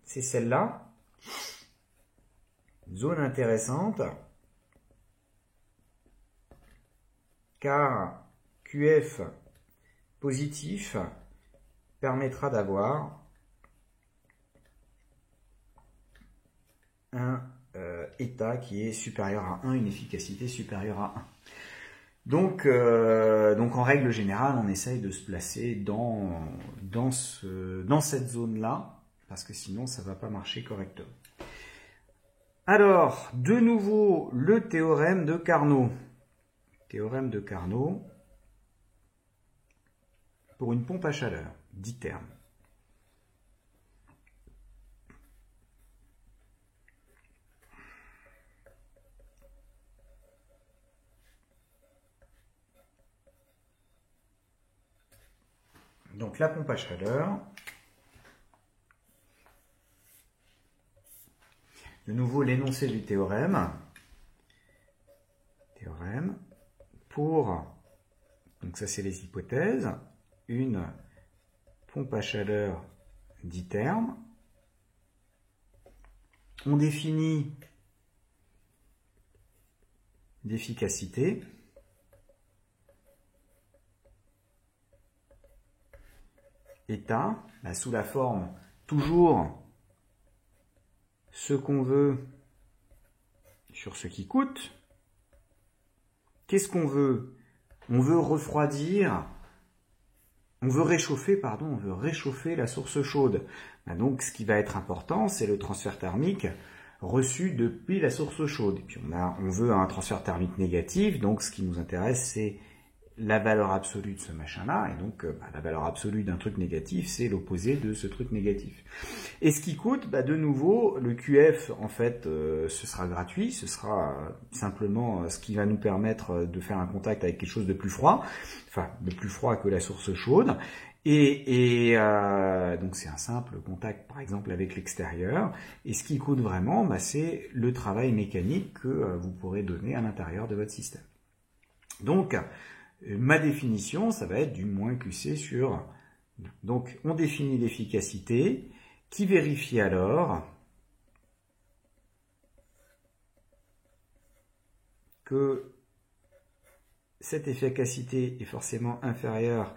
c'est celle-là. Zone intéressante, car QF positif permettra d'avoir un état qui est supérieur à 1, une efficacité supérieure à 1. Donc en règle générale, on essaye de se placer dans cette zone-là, parce que sinon ça ne va pas marcher correctement. Alors, de nouveau, le théorème de Carnot. Théorème de Carnot pour une pompe à chaleur, d'iterme. Donc la pompe à chaleur, de nouveau l'énoncé du théorème. Théorème pour, donc ça c'est les hypothèses, une pompe à chaleur d'iterme. On définit d'efficacité. État, sous la forme toujours ce qu'on veut sur ce qui coûte. Qu'est-ce qu'on veut? On veut refroidir, on veut réchauffer la source chaude. Donc ce qui va être important, c'est le transfert thermique reçu depuis la source chaude. Et puis on veut un transfert thermique négatif, donc ce qui nous intéresse, c'est la valeur absolue de ce machin-là, et donc la valeur absolue d'un truc négatif, c'est l'opposé de ce truc négatif. Et ce qui coûte, de nouveau, le QF, en fait, ce sera gratuit, ce sera simplement ce qui va nous permettre de faire un contact avec quelque chose de plus froid, enfin, de plus froid que la source chaude, Donc c'est un simple contact par exemple avec l'extérieur. Et ce qui compte vraiment, c'est le travail mécanique que vous pourrez donner à l'intérieur de votre système. Donc ma définition, ça va être du moins QC sur... Donc on définit l'efficacité, qui vérifie alors que cette efficacité est forcément inférieure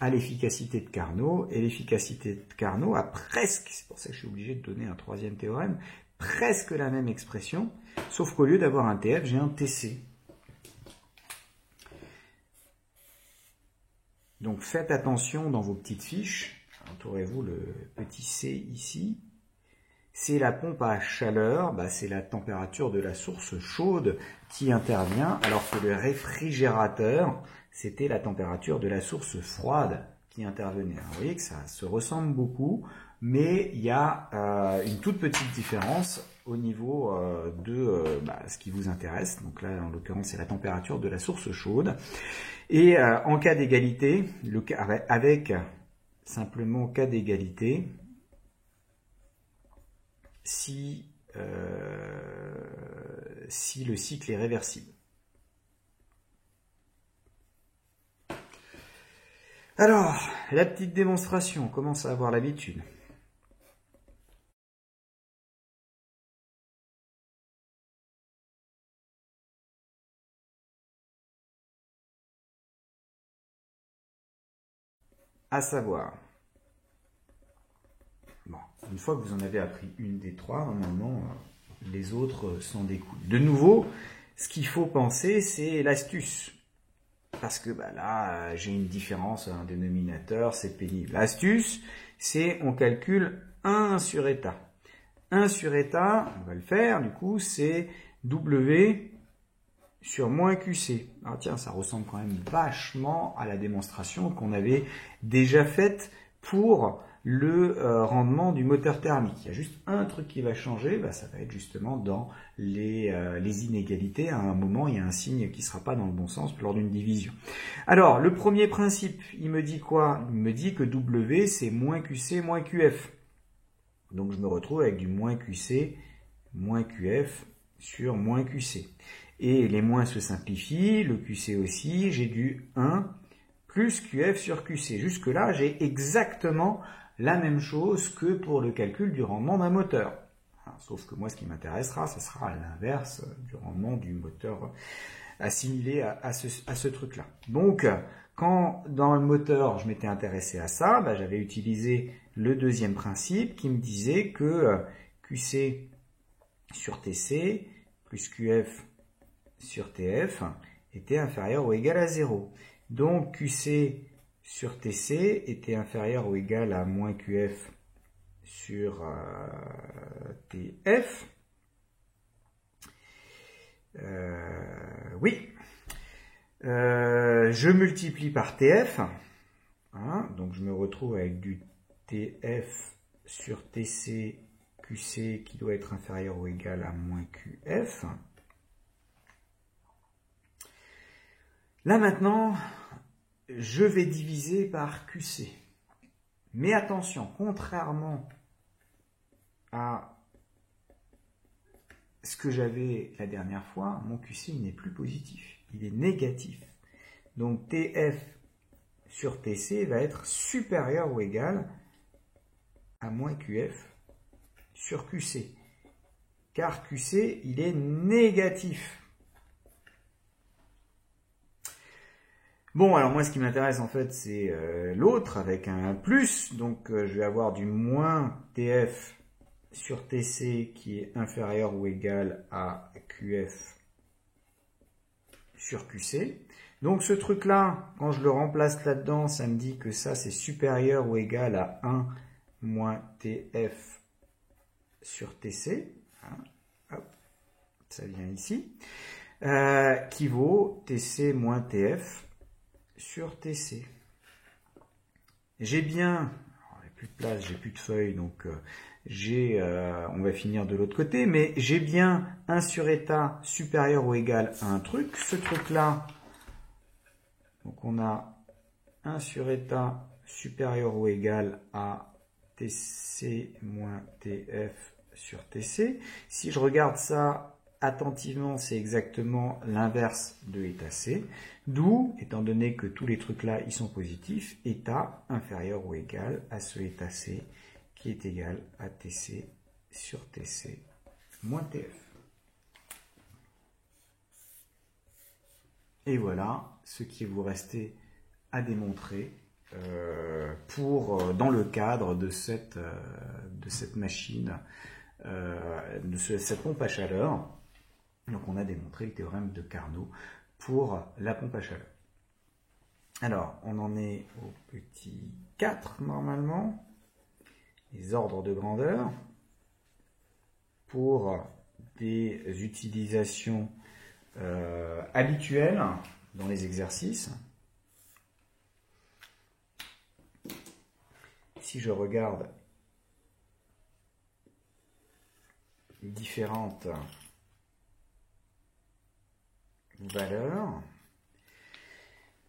à l'efficacité de Carnot, et l'efficacité de Carnot a presque, c'est pour ça que je suis obligé de donner un troisième théorème, presque la même expression, sauf qu'au lieu d'avoir un TF, j'ai un TC. Donc faites attention dans vos petites fiches, entourez-vous le petit C ici, c'est la pompe à chaleur, c'est la température de la source chaude qui intervient, alors que le réfrigérateur, c'était la température de la source froide qui intervenait. Alors, vous voyez que ça se ressemble beaucoup, mais il y a une toute petite différence au niveau de ce qui vous intéresse. Donc là, en l'occurrence, c'est la température de la source chaude. Et en cas d'égalité, avec simplement cas d'égalité, si le cycle est réversible. Alors, la petite démonstration, on commence à avoir l'habitude. À savoir, bon, une fois que vous en avez appris une des trois, normalement, les autres s'en découlent. De nouveau, ce qu'il faut penser, c'est l'astuce. Parce que là, j'ai une différence, un dénominateur, c'est pénible. L'astuce, c'est on calcule 1 sur état. 1 sur état, on va le faire, du coup, c'est W sur moins QC. Alors tiens, ça ressemble quand même vachement à la démonstration qu'on avait déjà faite pour le rendement du moteur thermique. Il y a juste un truc qui va changer, ça va être justement dans les inégalités. À un moment, il y a un signe qui ne sera pas dans le bon sens lors d'une division. Alors, le premier principe, il me dit quoi? Il me dit que W, c'est moins QC, moins QF. Donc, je me retrouve avec du moins QC, moins QF sur moins QC. Et les moins se simplifient, le QC aussi, j'ai du 1 plus QF sur QC. Jusque-là, j'ai exactement la même chose que pour le calcul du rendement d'un moteur. Sauf que moi, ce qui m'intéressera, ce sera l'inverse du rendement du moteur assimilé à ce truc-là. Donc, quand dans le moteur, je m'étais intéressé à ça, j'avais utilisé le deuxième principe qui me disait que QC sur TC plus QF sur TF était inférieur ou égal à 0. Donc QC sur TC était inférieur ou égal à moins QF sur TF. Oui. Je multiplie par TF. Donc je me retrouve avec du TF sur TC QC qui doit être inférieur ou égal à moins QF. Là maintenant, je vais diviser par QC. Mais attention, contrairement à ce que j'avais la dernière fois, mon QC n'est plus positif, il est négatif. Donc TF sur TC va être supérieur ou égal à moins QF sur QC. Car QC, il est négatif. Bon, alors moi, ce qui m'intéresse, en fait, c'est l'autre avec un plus. Donc, je vais avoir du moins TF sur TC qui est inférieur ou égal à QF sur QC. Donc, ce truc-là, quand je le remplace là-dedans, ça me dit que ça, c'est supérieur ou égal à 1 moins TF sur TC. Hop, ça vient ici. Qui vaut TC moins TF sur TC. J'ai bien, j'ai plus de place, j'ai plus de feuilles, donc on va finir de l'autre côté, mais j'ai bien 1 sur état supérieur ou égal à un truc. Ce truc-là, donc on a 1 sur état supérieur ou égal à TC moins TF sur TC. Si je regarde ça attentivement, c'est exactement l'inverse de état C. D'où, étant donné que tous les trucs là, ils sont positifs, état inférieur ou égal à ce état C qui est égal à TC sur TC moins TF. Et voilà ce qui vous restait à démontrer dans le cadre de cette machine, de cette pompe à chaleur. Donc on a démontré le théorème de Carnot pour la pompe à chaleur. Alors on en est au petit 4 normalement, les ordres de grandeur pour des utilisations habituelles dans les exercices. Si je regarde les différentes valeurs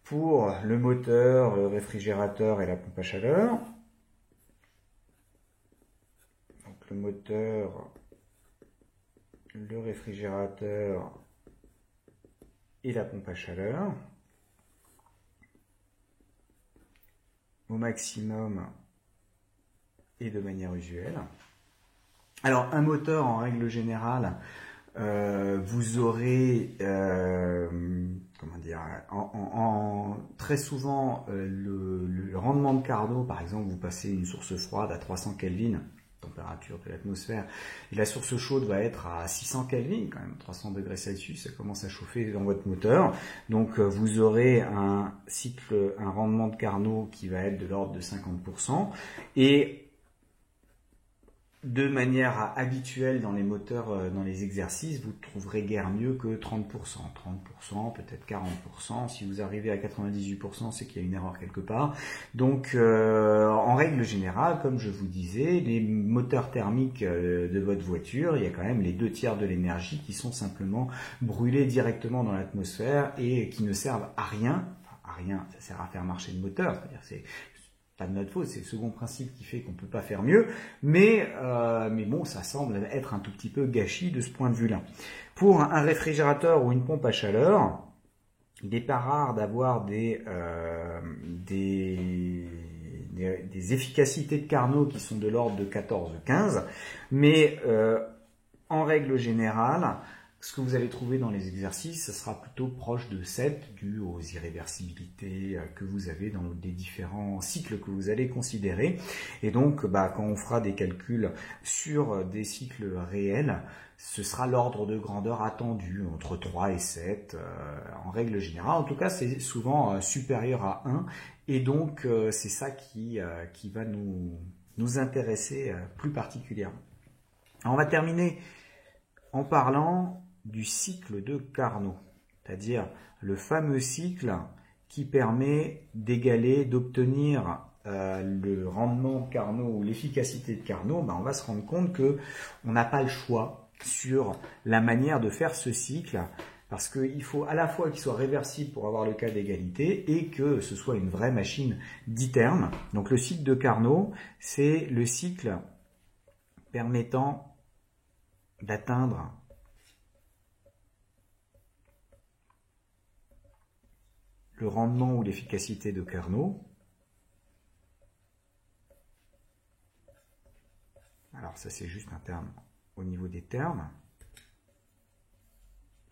pour le moteur, le réfrigérateur et la pompe à chaleur. Donc le moteur, le réfrigérateur et la pompe à chaleur. Au maximum et de manière usuelle. Alors un moteur en règle générale, vous aurez comment dire, très souvent le rendement de Carnot, par exemple vous passez une source froide à 300 Kelvin, température de l'atmosphère, et la source chaude va être à 600 Kelvin, quand même 300 degrés Celsius, ça commence à chauffer dans votre moteur. Donc vous aurez un rendement de Carnot qui va être de l'ordre de 50%, et de manière habituelle dans les moteurs, dans les exercices, vous trouverez guère mieux que 30%, 30%, peut-être 40%. Si vous arrivez à 98%, c'est qu'il y a une erreur quelque part. Donc, en règle générale, comme je vous disais, les moteurs thermiques de votre voiture, il y a quand même les 2/3 de l'énergie qui sont simplement brûlés directement dans l'atmosphère et qui ne servent à rien. Enfin, à rien, ça sert à faire marcher le moteur, c'est-à-dire c'est pas de notre faute, c'est le second principe qui fait qu'on ne peut pas faire mieux, mais bon, ça semble être un tout petit peu gâchis de ce point de vue-là. Pour un réfrigérateur ou une pompe à chaleur, il n'est pas rare d'avoir des efficacités de Carnot qui sont de l'ordre de 14-15, mais en règle générale, ce que vous allez trouver dans les exercices, ce sera plutôt proche de 7, dû aux irréversibilités que vous avez dans les différents cycles que vous allez considérer. Et donc, quand on fera des calculs sur des cycles réels, ce sera l'ordre de grandeur attendu, entre 3 et 7, en règle générale. En tout cas, c'est souvent supérieur à 1, et donc c'est ça qui va nous intéresser plus particulièrement. Alors, on va terminer en parlant du cycle de Carnot, c'est-à-dire le fameux cycle qui permet d'égaler, d'obtenir le rendement de Carnot ou l'efficacité de Carnot. On va se rendre compte que on n'a pas le choix sur la manière de faire ce cycle, parce qu'il faut à la fois qu'il soit réversible pour avoir le cas d'égalité et que ce soit une vraie machine d'iterme. Donc le cycle de Carnot, c'est le cycle permettant d'atteindre le rendement ou l'efficacité de Carnot. Alors ça c'est juste un terme au niveau des termes.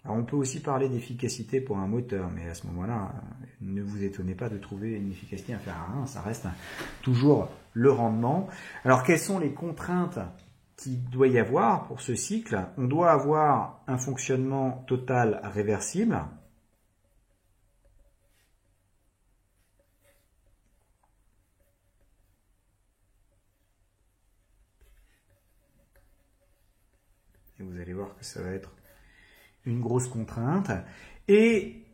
Alors on peut aussi parler d'efficacité pour un moteur, mais à ce moment-là, ne vous étonnez pas de trouver une efficacité inférieure à 1, ça reste toujours le rendement. Alors quelles sont les contraintes qu'il doit y avoir pour ce cycle? On doit avoir un fonctionnement total réversible. Et vous allez voir que ça va être une grosse contrainte. Et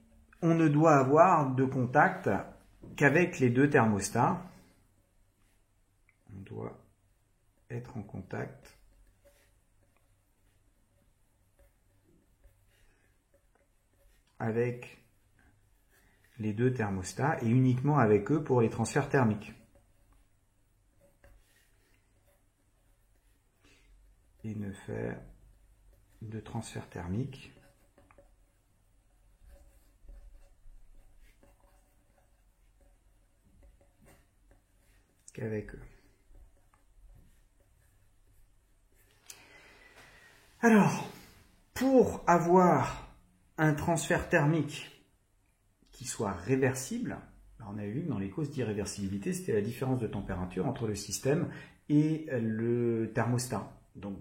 on ne doit avoir de contact qu'avec les deux thermostats. On doit être en contact avec les deux thermostats et uniquement avec eux pour les transferts thermiques. Et ne faire de transfert thermique qu'avec eux. Alors, pour avoir un transfert thermique qui soit réversible, on a vu que dans les causes d'irréversibilité, c'était la différence de température entre le système et le thermostat. Donc,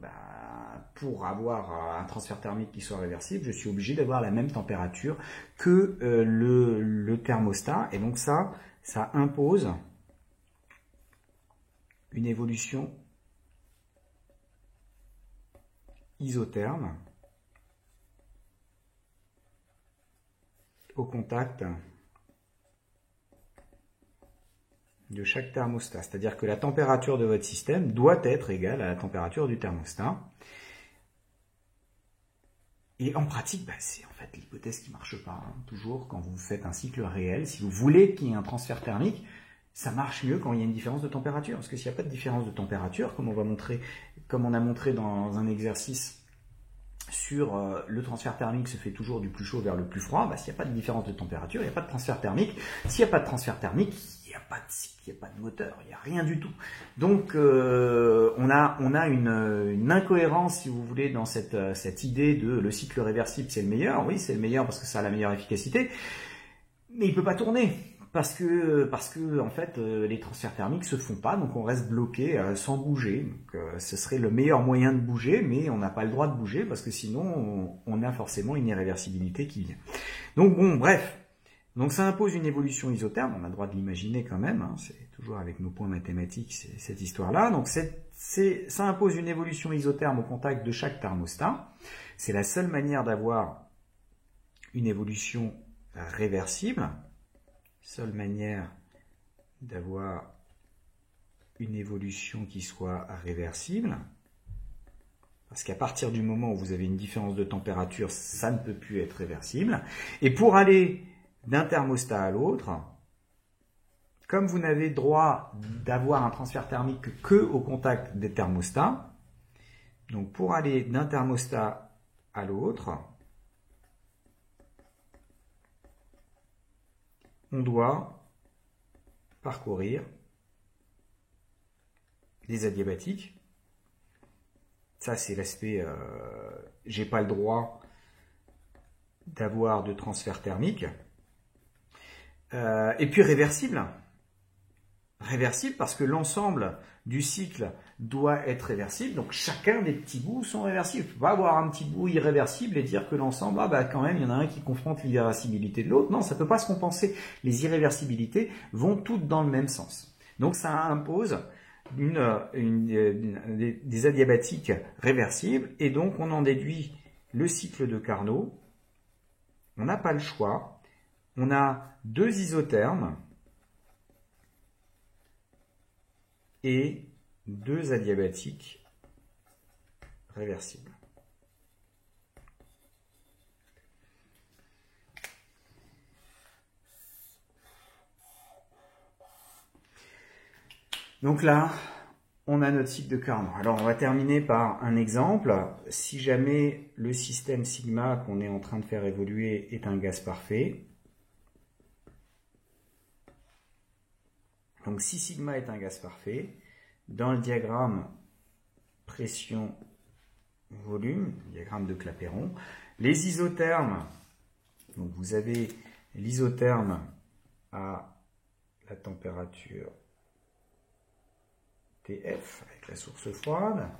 pour avoir un transfert thermique qui soit réversible, je suis obligé d'avoir la même température que le thermostat. Et donc ça impose une évolution isotherme au contact de chaque thermostat. C'est-à-dire que la température de votre système doit être égale à la température du thermostat. Et en pratique, c'est en fait l'hypothèse qui ne marche pas. Toujours quand vous faites un cycle réel, si vous voulez qu'il y ait un transfert thermique, ça marche mieux quand il y a une différence de température. Parce que s'il n'y a pas de différence de température, comme on a montré dans un exercice sur le transfert thermique se fait toujours du plus chaud vers le plus froid, s'il n'y a pas de différence de température, il n'y a pas de transfert thermique. S'il n'y a pas de transfert thermique, il n'y a pas de moteur, il n'y a rien du tout. Donc on a une incohérence, si vous voulez, dans cette idée de le cycle réversible c'est le meilleur. Oui, c'est le meilleur parce que ça a la meilleure efficacité, mais il ne peut pas tourner. Parce que en fait les transferts thermiques se font pas, donc on reste bloqué sans bouger. Donc ce serait le meilleur moyen de bouger, mais on n'a pas le droit de bouger parce que sinon on a forcément une irréversibilité qui vient. Donc bon, bref, donc ça impose une évolution isotherme. On a le droit de l'imaginer quand même. C'est toujours avec nos points mathématiques cette histoire-là. Donc ça impose une évolution isotherme au contact de chaque thermostat. C'est la seule manière d'avoir une évolution réversible. Seule manière d'avoir une évolution qui soit réversible, parce qu'à partir du moment où vous avez une différence de température, ça ne peut plus être réversible. Et pour aller d'un thermostat à l'autre, comme vous n'avez droit d'avoir un transfert thermique que au contact des thermostats, donc pour aller d'un thermostat à l'autre, on doit parcourir les adiabatiques. Ça, c'est l'aspect j'ai pas le droit d'avoir de transfert thermique. Et puis réversible. Réversible parce que l'ensemble du cycle doit être réversible. Donc chacun des petits bouts sont réversibles. On ne peut pas avoir un petit bout irréversible et dire que l'ensemble, quand même, il y en a un qui confronte l'irréversibilité de l'autre. Non, ça ne peut pas se compenser. Les irréversibilités vont toutes dans le même sens. Donc ça impose des adiabatiques réversibles. Et donc on en déduit le cycle de Carnot. On n'a pas le choix. On a deux isothermes et deux adiabatiques réversibles. Donc là, on a notre cycle de Carnot. Alors on va terminer par un exemple. Si jamais le système sigma qu'on est en train de faire évoluer est un gaz parfait, donc si sigma est un gaz parfait, dans le diagramme pression-volume, diagramme de Clapeyron, les isothermes, donc vous avez l'isotherme à la température TF avec la source froide,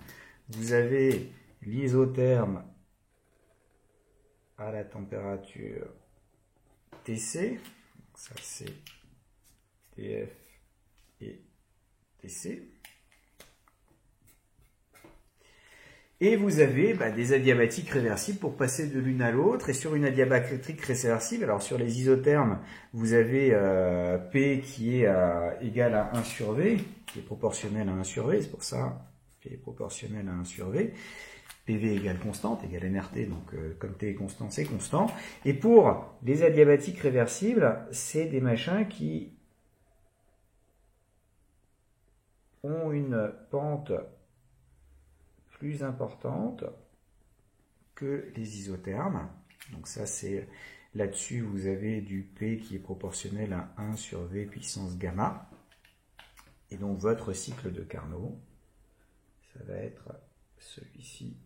vous avez l'isotherme à la température TC, donc ça c'est TF et TC. Et vous avez des adiabatiques réversibles pour passer de l'une à l'autre. Et sur une adiabatique réversible, alors sur les isothermes, vous avez P qui est égal à 1 sur V, qui est proportionnel à 1 sur V, c'est pour ça P est proportionnel à 1 sur V. PV égale constante, égale NRT, donc comme T est constant, c'est constant. Et pour les adiabatiques réversibles, c'est des machins qui ont une pente plus importante que les isothermes. Donc ça, c'est là-dessus, vous avez du P qui est proportionnel à 1 sur V puissance gamma. Et donc votre cycle de Carnot, ça va être celui-ci.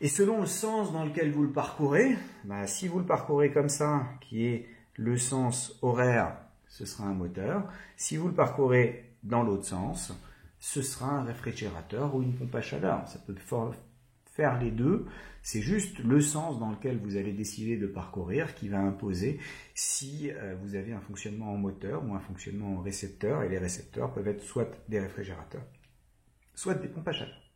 Et selon le sens dans lequel vous le parcourez, si vous le parcourez comme ça, qui est le sens horaire, ce sera un moteur. Si vous le parcourez dans l'autre sens, ce sera un réfrigérateur ou une pompe à chaleur. Ça peut faire les deux. C'est juste le sens dans lequel vous allez décider de parcourir qui va imposer si vous avez un fonctionnement en moteur ou un fonctionnement en récepteur. Et les récepteurs peuvent être soit des réfrigérateurs, soit des pompes à chaleur.